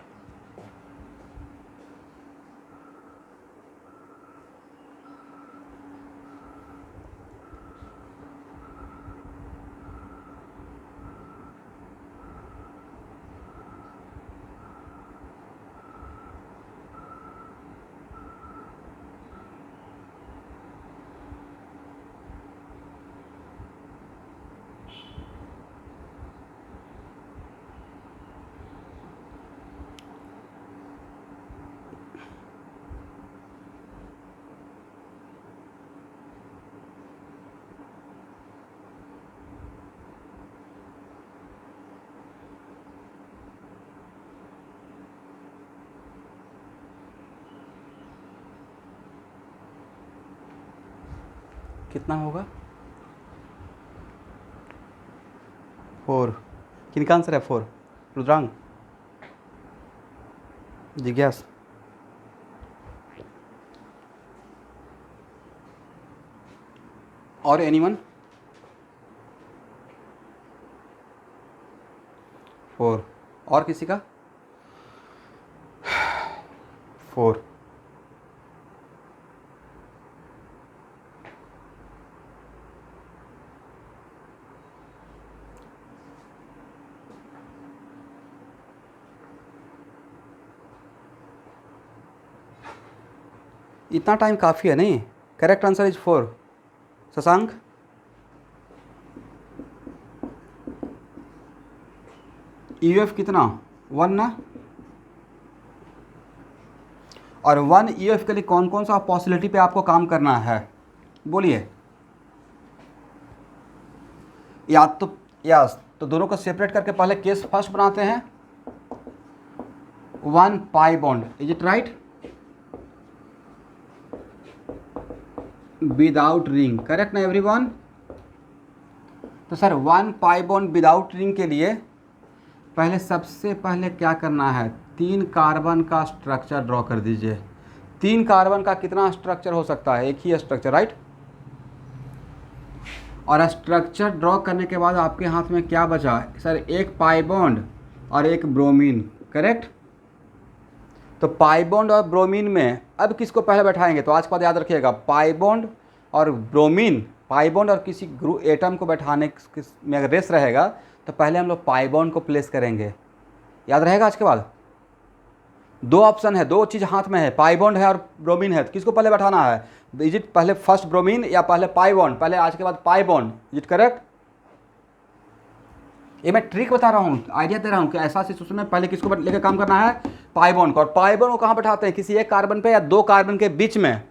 कितना होगा? 4, किनका आंसर है 4? रुद्रांग, जिज्ञास, और एनीवन? 4, और किसी का? 4। इतना टाइम काफ़ी है नहीं? Correct answer is 4। Shashank, EF कितना? 1 ना? और 1 ईएफ के लिए कौन कौन सा पॉसिबिलिटी पे आपको काम करना है, बोलिए। तो दोनों को सेपरेट करके पहले केस फर्स्ट बनाते हैं। 1 pi bond, is it right? Without ring, correct ना एवरीवन? तो sir 1 pi bond without ring के लिए पहले सबसे पहले क्या करना है? 3 कार्बन का स्ट्रक्चर ड्रॉ कर दीजिए। 3 कार्बन का कितना स्ट्रक्चर हो सकता है? एक ही स्ट्रक्चर, राइट? और स्ट्रक्चर ड्रॉ करने के बाद आपके हाथ में क्या बचा? सर एक पाई बॉन्ड और एक ब्रोमीन, करेक्ट? तो पाई बॉन्ड और ब्रोमीन में अब किसको पहले बैठाएंगे? तो आज के बाद याद रखिएगा, पाई बॉन्ड और ब्रोमीन, पाई बॉन्ड और किसी ग्रुप एटम को बैठाने में अगर रेस रहेगा तो पहले हम लोग पाई बॉन्ड को प्लेस करेंगे। याद रहेगा आज के बाद? 2 ऑप्शन है, 2 चीज़ हाथ में है, पाई बॉन्ड है और ब्रोमीन है, तो किसको पहले बैठाना है? इज इट पहले फर्स्ट ब्रोमीन या पहले पाई बॉन्ड? पहले आज के बाद pi bond, is it correct? ये मैं ट्रिक बता रहा हूँ, आइडिया दे रहा हूँ कि ऐसा सिचुएशन में पहले किसको लेकर काम करना है? पाई बॉन्ड को। और पाई बॉन्ड को कहाँ बैठाते हैं? किसी एक कार्बन पे या 2 कार्बन के बीच में।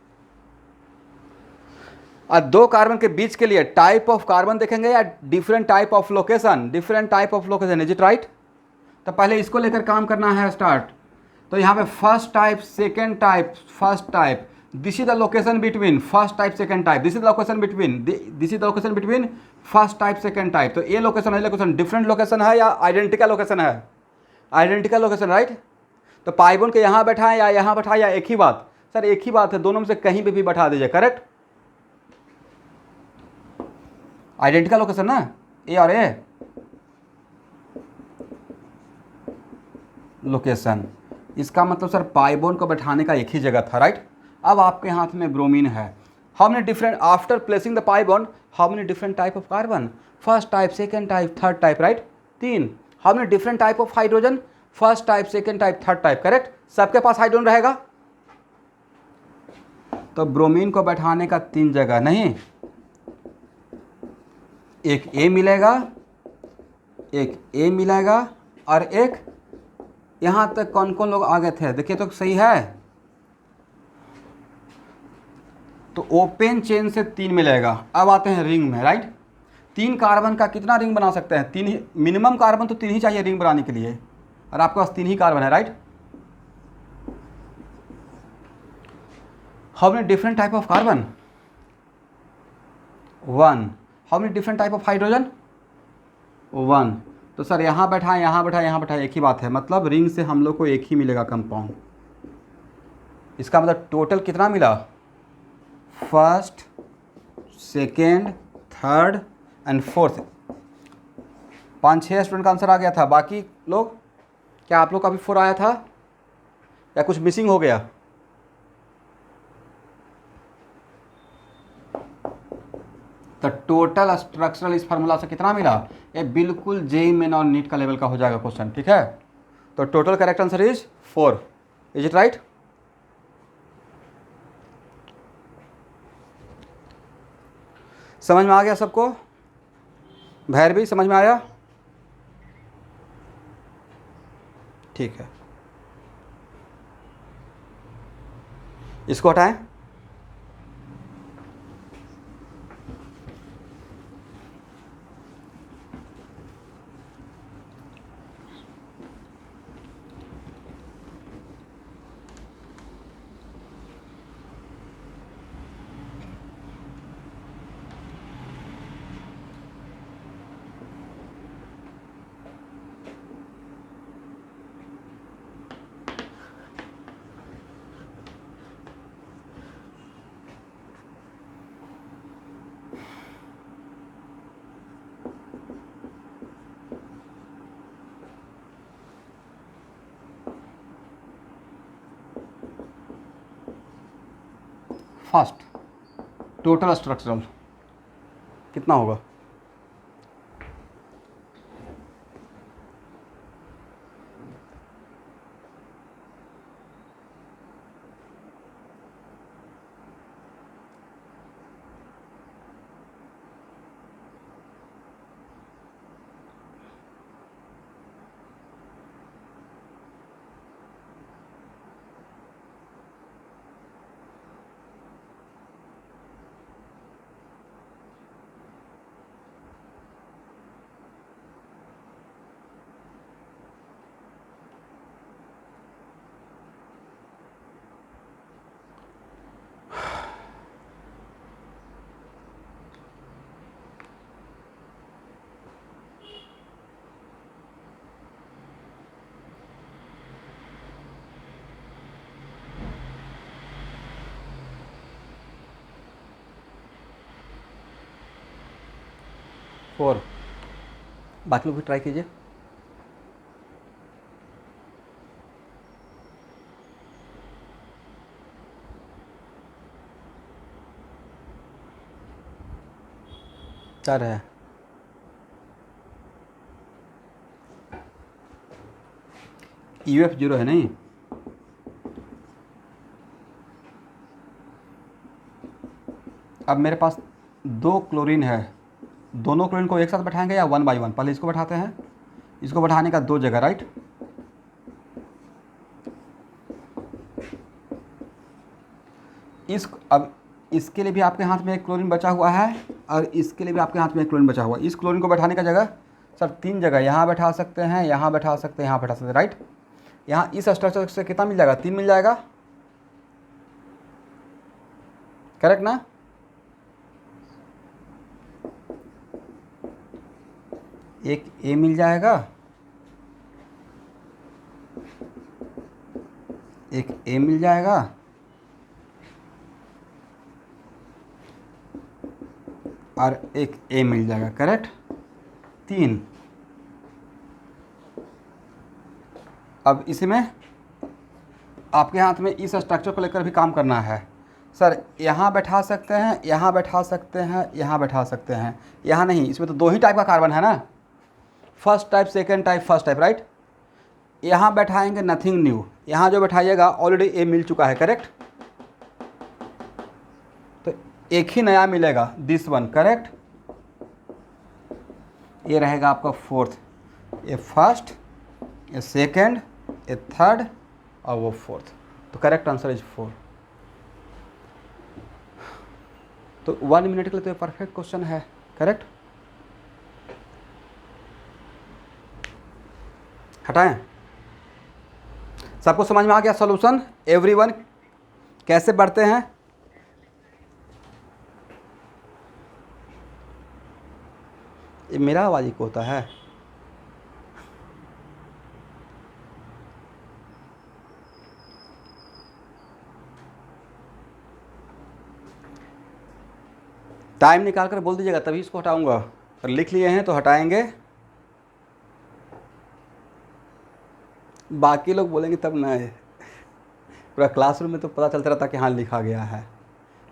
और 2 कार्बन के बीच के लिए टाइप ऑफ कार्बन देखेंगे या different type of location? Different type of location, is it right? तो पहले इसको लेकर काम करना है स्टार्ट। तो यहाँ पे first type, second type, first type, this is the location between first type second type, this is the location between first type second type. तो ये लोकेशन डिफरेंट लोकेशन है या आइडेंटिकल लोकेशन है? Identical location, right? तो pi bond के यहाँ बैठाएं या यहाँ बैठाएं या एक ही बात? सर एक ही बात है, दोनों में से कहीं भी बैठा दीजिए, करेक्ट? आइडेंटिकल लोकेशन ना, ए और ए लोकेशन। इसका मतलब सर पाई बॉन्ड को बैठाने का एक ही जगह था, राइट? अब आपके हाथ में ब्रोमीन है। How many different, after placing the pi bond, how many different type of carbon? First type, second type, third type, right? 3। How many different type of hydrogen? First type, second type, third type, correct? सबके पास hydrogen रहेगा। तो bromine को बैठाने का 3 जगह नहीं, एक ए मिलेगा, एक ए मिलेगा और एक यहां तक कौन कौन लोग आ गए थे देखिए तो सही है। तो ओपन चेन से 3 मिलेगा। अब आते हैं रिंग में, राइट? 3 कार्बन का कितना रिंग बना सकते हैं? 3 ही मिनिमम कार्बन, तो 3 ही चाहिए रिंग बनाने के लिए, और आपके पास 3 ही कार्बन है, right? How many different type of carbon? 1। How many different type of hydrogen? 1। तो सर यहाँ बैठा, यहाँ बैठा, यहाँ बैठा, एक ही बात है, मतलब रिंग से हम लोग को एक ही मिलेगा कंपाउंड। इसका मतलब टोटल कितना मिला? First, second, third and fourth. 5-6 student का आंसर आ गया था। बाकी लोग, क्या आप लोग का भी 4 आया था या कुछ मिसिंग हो गया? तो टोटल स्ट्रक्चरल इस फार्मूला से कितना मिला? ये बिल्कुल जेईई मेन और नीट का लेवल का हो जाएगा क्वेश्चन, ठीक है? तो total correct answer is 4, is it right? समझ में आ गया सबको? भैरवी समझ में आया? ठीक है, इसको हटाएं। फर्स्ट टोटल स्ट्रक्चरल कितना होगा? फोर। बाकी लोग भी ट्राई कीजिए। चार है। यूएफ जीरो है नहीं। अब मेरे पास दो क्लोरीन है, दोनों क्लोरीन को एक साथ बैठाएंगे या वन बाय वन? पहले इसको बैठाते हैं, इसको बैठाने का दो जगह, राइट। अब इसके लिए भी आपके हाथ में एक क्लोरीन बचा हुआ है और इसके लिए भी आपके हाथ में एक क्लोरीन बचा हुआ है। इस क्लोरीन को बैठाने का जगह सर तीन जगह, यहाँ बैठा सकते हैं, यहाँ बैठा सकते हैं, यहाँ बैठा सकते हैं, राइट। यहाँ इस स्ट्रक्चर से कितना मिल जाएगा? तीन मिल जाएगा, करेक्ट ना? एक ए मिल जाएगा, एक ए मिल जाएगा, और एक ए मिल जाएगा, करेक्ट। तीन। अब इसमें आपके हाथ में इस स्ट्रक्चर को लेकर भी काम करना है। सर यहाँ बैठा सकते हैं, यहाँ बैठा सकते हैं, यहाँ बैठा सकते हैं, यहाँ नहीं। इसमें तो दो ही टाइप का कार्बन है ना, first type, second type, first type, right. यहाँ बैठाएंगे नथिंग न्यू, यहाँ जो बैठाइएगा ऑलरेडी ए मिल चुका है, करेक्ट। तो एक ही नया मिलेगा, दिस वन, करेक्ट। ये रहेगा आपका फोर्थ, ये फर्स्ट, ये सेकेंड, ये थर्ड और वो फोर्थ। तो करेक्ट आंसर इज 4। तो 1 मिनट के लिए तो ये परफेक्ट क्वेश्चन है, करेक्ट। हटाएं। सबको समझ में आ गया सॉल्यूशन? एवरीवन कैसे बढ़ते हैं? ये मेरा आवाज को होता है। टाइम निकाल कर बोल दीजिएगा, तभी इसको हटाऊंगा। और लिख लिए हैं तो हटाएंगे, बाकी लोग बोलेंगे तब ना। पूरा क्लासरूम में तो पता चलता रहता कि हाँ लिखा गया है,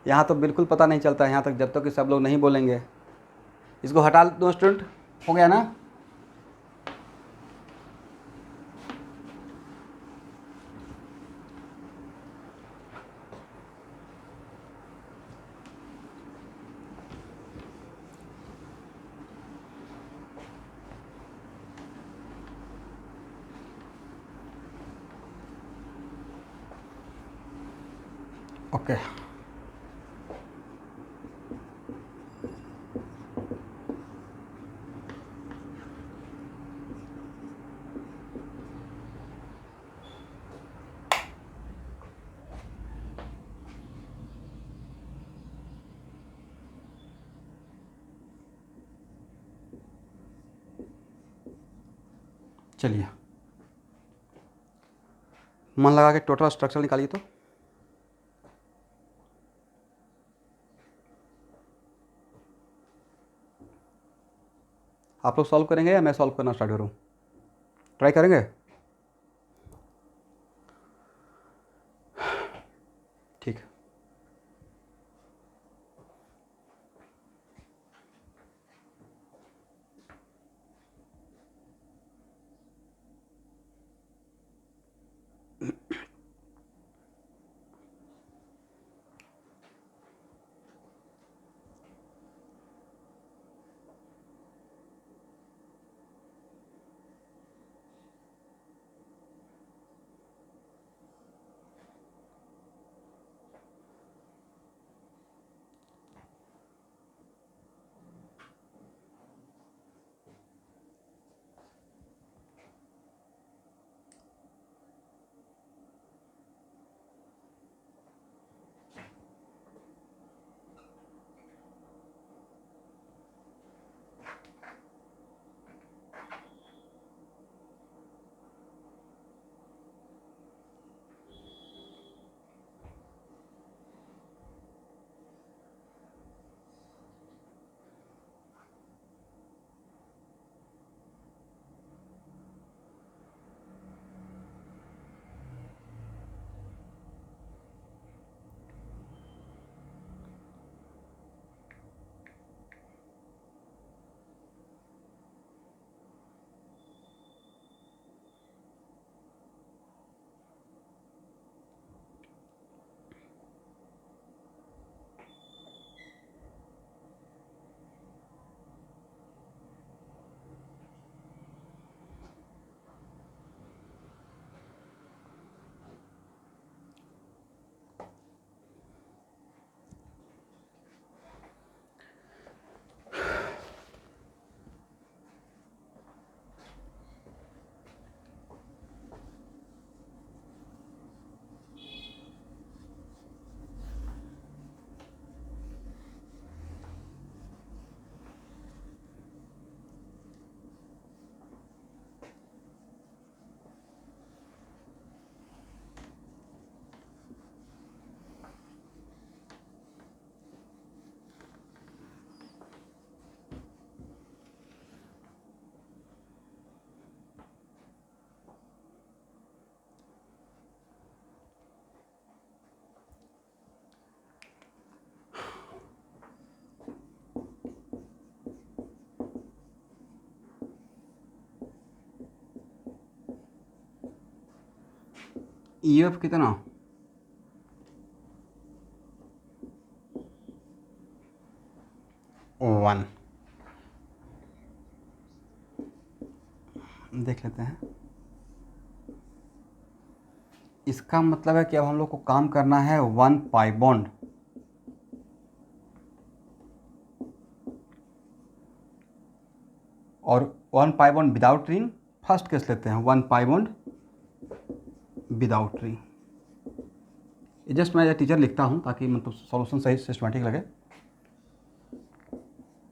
यहाँ तो बिल्कुल पता नहीं चलता यहाँ तक, जब तक कि सब लोग नहीं बोलेंगे। इसको हटा दो स्टूडेंट, हो गया ना? ओके। चलिए मन लगा के टोटल स्ट्रक्चर निकालिए। तो आप लोग सॉल्व करेंगे या मैं सॉल्व करना स्टार्ट करूं? ट्राई करेंगे? ठीक है। EF कितना, वन। देख लेते हैं। इसका मतलब है कि अब हम लोग को काम करना है 1 पाई बॉन्ड, और 1 pi bond without ring. First case लेते हैं 1 पाई बॉन्ड विदाउट रिंग। ये जस्ट मैं टीचर लिखता हूँ ताकि मतलब सॉल्यूशन सही सिस्टमेटिक लगे।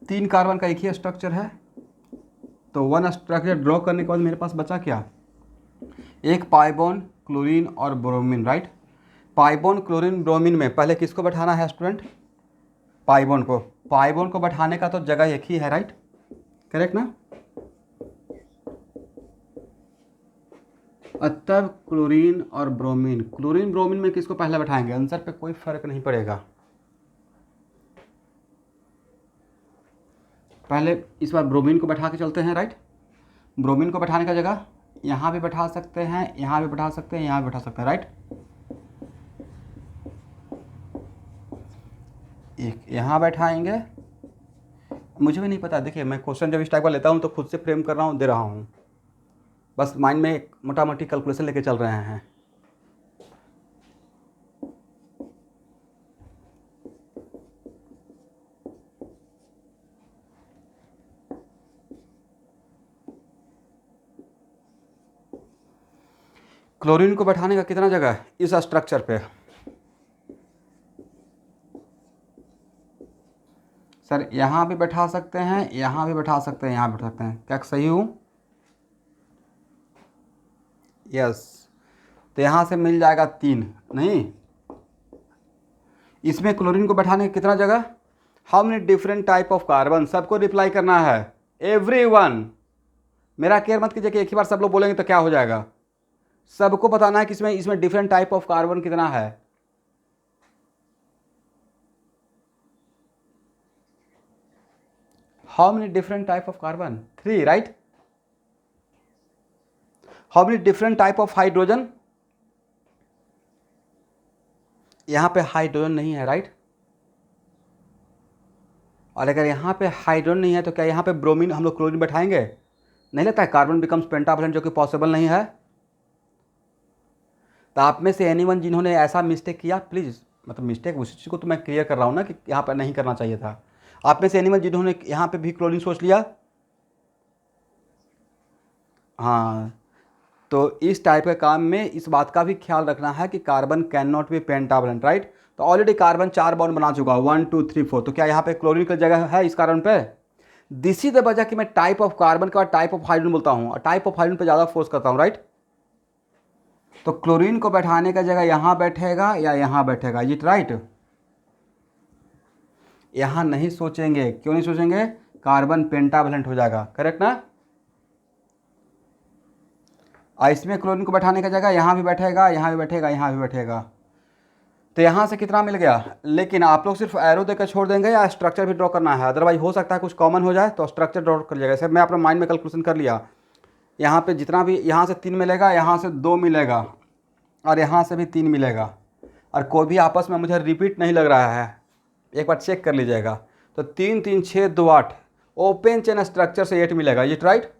3 कार्बन का एक ही स्ट्रक्चर है, तो 1 स्ट्रक्चर ड्रॉ करने के बाद मेरे पास बचा क्या, एक पाई बॉन्ड क्लोरीन और bromine, right. Pi bond chlorine bromine में पहले किसको बैठाना है स्टूडेंट, पाई बॉन्ड को। पाई बॉन्ड को बैठाने का तो जगह एक ही है, राइट, करेक्ट ना। तब क्लोरीन और ब्रोमीन, क्लोरीन ब्रोमीन में किसको पहले बैठाएंगे, आंसर पे कोई फर्क नहीं पड़ेगा। पहले इस बार ब्रोमीन को बैठा के चलते हैं, राइट। ब्रोमीन को बैठाने का जगह यहाँ भी बैठा सकते हैं, यहाँ भी बैठा सकते हैं, यहाँ भी बैठा सकते हैं, राइट। एक यहाँ बैठाएंगे, मुझे भी नहीं पता। देखिए मैं क्वेश्चन जब इस टाइप का लेता हूँ तो खुद से फ्रेम कर रहा हूँ, दे रहा हूँ, बस माइंड में एक मोटा मोटी कैलकुलेशन लेके चल रहे हैं। क्लोरीन को बैठाने का कितना जगह है इस स्ट्रक्चर पे, सर यहाँ भी बैठा सकते हैं, यहाँ भी बैठा सकते हैं, यहाँ भी बैठा सकते हैं, क्या सही हूँ, यस। तो यहाँ से मिल जाएगा 3, नहीं। इसमें क्लोरीन को बैठाने का कितना जगह, how many different type of carbon, सबको रिप्लाई करना है, एवरीवन। मेरा केयर मत कीजिए कि एक ही बार सब लोग बोलेंगे तो क्या हो जाएगा, सबको बताना है कि इसमें डिफरेंट टाइप ऑफ कार्बन कितना है। How many different type of carbon, 3, right. How many different type of hydrogen, यहां पे हाइड्रोजन नहीं है, राइट। और अगर यहाँ पे हाइड्रोजन नहीं है तो क्या यहाँ पे ब्रोमीन हम लोग क्लोरीन बैठाएंगे, नहीं लगता है कार्बन बिकम्स पेंटावलेंट, जो कि पॉसिबल नहीं है। तो आप में से एनीवन जिन्होंने ऐसा मिस्टेक किया, प्लीज़, मतलब मिस्टेक उसी चीज़ को तो मैं क्लियर कर रहा हूँ ना कि यहाँ पर नहीं करना चाहिए था। आप में से एनीवन जिन्होंने यहाँ पे भी क्लोरीन सोच लिया, हाँ, तो इस टाइप के काम में इस बात का भी ख्याल रखना है कि carbon cannot be pentavalent, right. तो ऑलरेडी कार्बन 4 बॉन्ड बना चुका है, 1 2 3 4, तो क्या यहाँ पे क्लोरीन की जगह है इस कार्बन पे। दिस इज द वजह कि मैं टाइप ऑफ कार्बन के बाद टाइप ऑफ हाइड्रोजन बोलता हूँ, और टाइप ऑफ हाइड्रोजन पे ज़्यादा फोर्स करता हूँ, राइट। तो क्लोरीन को बैठाने का जगह यहाँ बैठेगा या यहाँ बैठेगा, इज इट राइट। यहाँ नहीं सोचेंगे, क्यों नहीं सोचेंगे, कार्बन पेंटावलेंट हो जाएगा, करेक्ट ना। इसमें क्लोरीन को बैठाने का जगह यहाँ भी बैठेगा, यहाँ भी बैठेगा, यहाँ भी बैठेगा। तो यहाँ से कितना मिल गया, लेकिन आप लोग सिर्फ एरो देकर छोड़ देंगे या स्ट्रक्चर भी ड्रॉ करना है, अदरवाइज हो सकता है कुछ कॉमन हो जाए तो स्ट्रक्चर ड्रॉ कर लीजिएगा। जैसे मैं अपने माइंड में कैलकुलेशन कर लिया, यहाँ पे जितना भी, यहाँ से 3 मिलेगा, यहाँ से 2 मिलेगा, और यहाँ से भी 3 मिलेगा, और कोई भी आपस में मुझे रिपीट नहीं लग रहा है, एक बार चेक कर लीजिएगा। तो 3 3 6 2 8, ओपन चेन स्ट्रक्चर से 8 मिलेगा, इज इट राइट।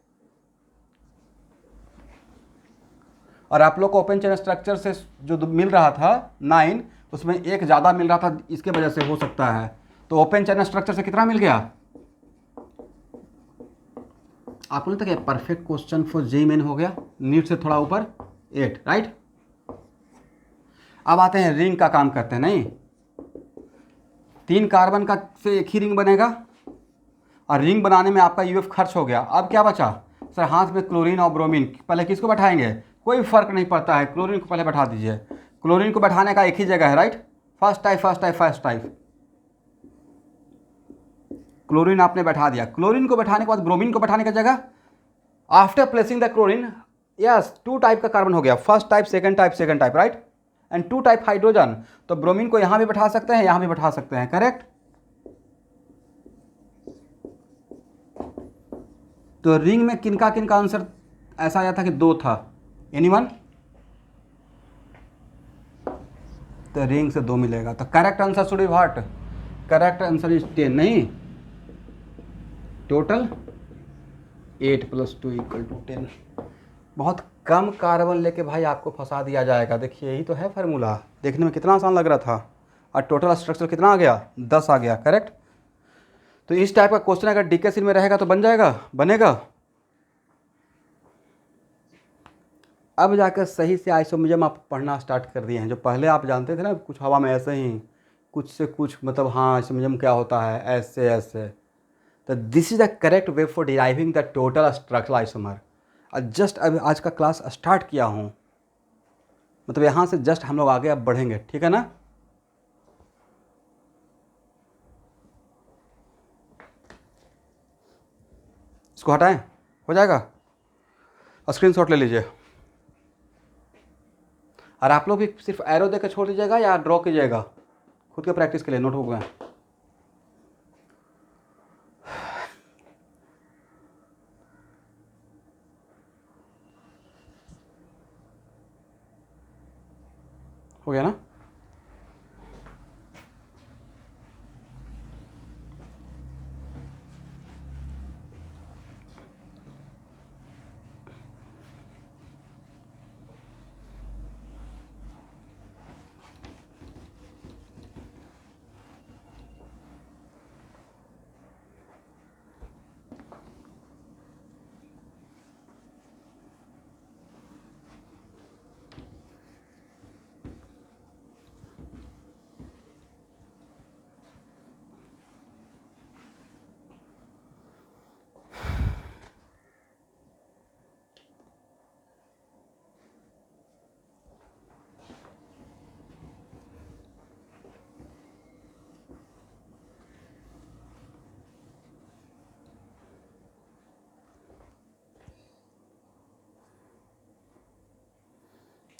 और आप लोग को ओपन चेन स्ट्रक्चर से जो मिल रहा था 9, उसमें एक ज़्यादा मिल रहा था, इसके वजह से हो सकता है। तो ओपन चेन स्ट्रक्चर से कितना मिल गया, आपको नहीं था perfect question for JEE main हो गया, नीट से थोड़ा ऊपर, 8, राइट। अब आते हैं रिंग का काम करते हैं, नहीं, 3 कार्बन का से एक ही रिंग बनेगा, और रिंग बनाने में आपका यूएफ खर्च हो गया। अब क्या बचा, सर हाथ में क्लोरीन और ब्रोमीन, पहले किसको बैठाएंगे, कोई फर्क नहीं पड़ता है, क्लोरीन को पहले बैठा दीजिए। क्लोरीन को बैठाने का एक ही जगह है, right, first type first type first type. Chlorine आपने बैठा दिया, क्लोरीन को बैठाने के बाद ब्रोमीन को बैठाने का जगह, after placing the chlorine, yes, 2 type का कार्बन हो गया, first type second type, right, and 2 type hydrogen. तो ब्रोमीन को यहाँ भी बैठा सकते हैं, यहाँ भी बैठा सकते हैं, करेक्ट। तो रिंग में किनका आंसर ऐसा आया था कि 2 था, एनीवन, तो रिंग से 2 मिलेगा, तो correct answer should be what? Correct answer is 10, नहीं टोटल 8 + 2 = 10। बहुत कम कार्बन लेके भाई आपको फंसा दिया जाएगा। देखिए यही तो है फार्मूला, देखने में कितना आसान लग रहा था, और टोटल स्ट्रक्चर कितना आ गया? 10 आ गया। करेक्ट। तो इस टाइप का क्वेश्चन अगर डीके में रहेगा तो बन जाएगा, बनेगा। अब जाकर सही से आइसोमेरिज्म आप पढ़ना स्टार्ट कर दिए हैं। जो पहले आप जानते थे ना कुछ हवा में ऐसे ही कुछ से कुछ, मतलब हाँ आइसोमेरिज्म क्या होता है, ऐसे ऐसे, तो this is the correct way for deriving the total structural isomer. Just अभी आज का क्लास स्टार्ट किया हूँ, मतलब यहाँ से जस्ट हम लोग आगे अब बढ़ेंगे, ठीक है ना। इसको हटाएं, हो जाएगा। स्क्रीनशॉट ले लीजिए, और आप लोग भी सिर्फ एरो देकर छोड़ दीजिएगा या ड्रॉ कीजिएगा खुद के प्रैक्टिस के लिए नोटबुक में। हो गया ना।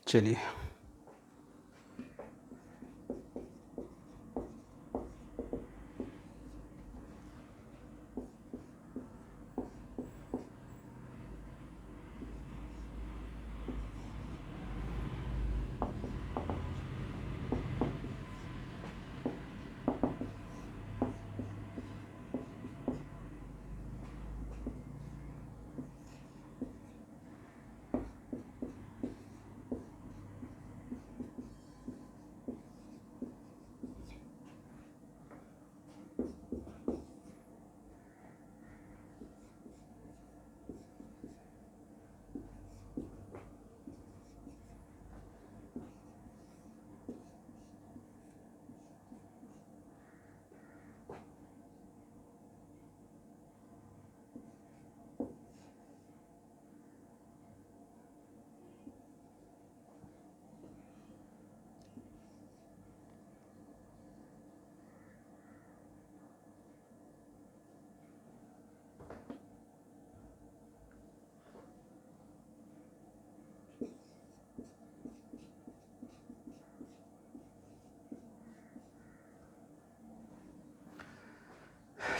चलिए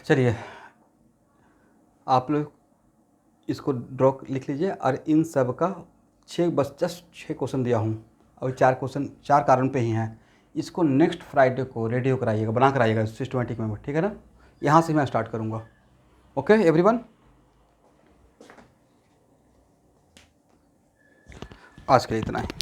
चलिए आप लोग इसको ड्रॉ लिख लीजिए, और इन सब का 6 बस जस्ट 6 क्वेश्चन दिया हूँ, अभी 4 क्वेश्चन 4 कारण पे ही हैं। इसको नेक्स्ट फ्राइडे को रेडी कराइएगा, बना कर आइएगा सिस्टमेटिक में, ठीक है ना। यहाँ से मैं स्टार्ट करूँगा। ओके एवरीवन, आज के लिए इतना है।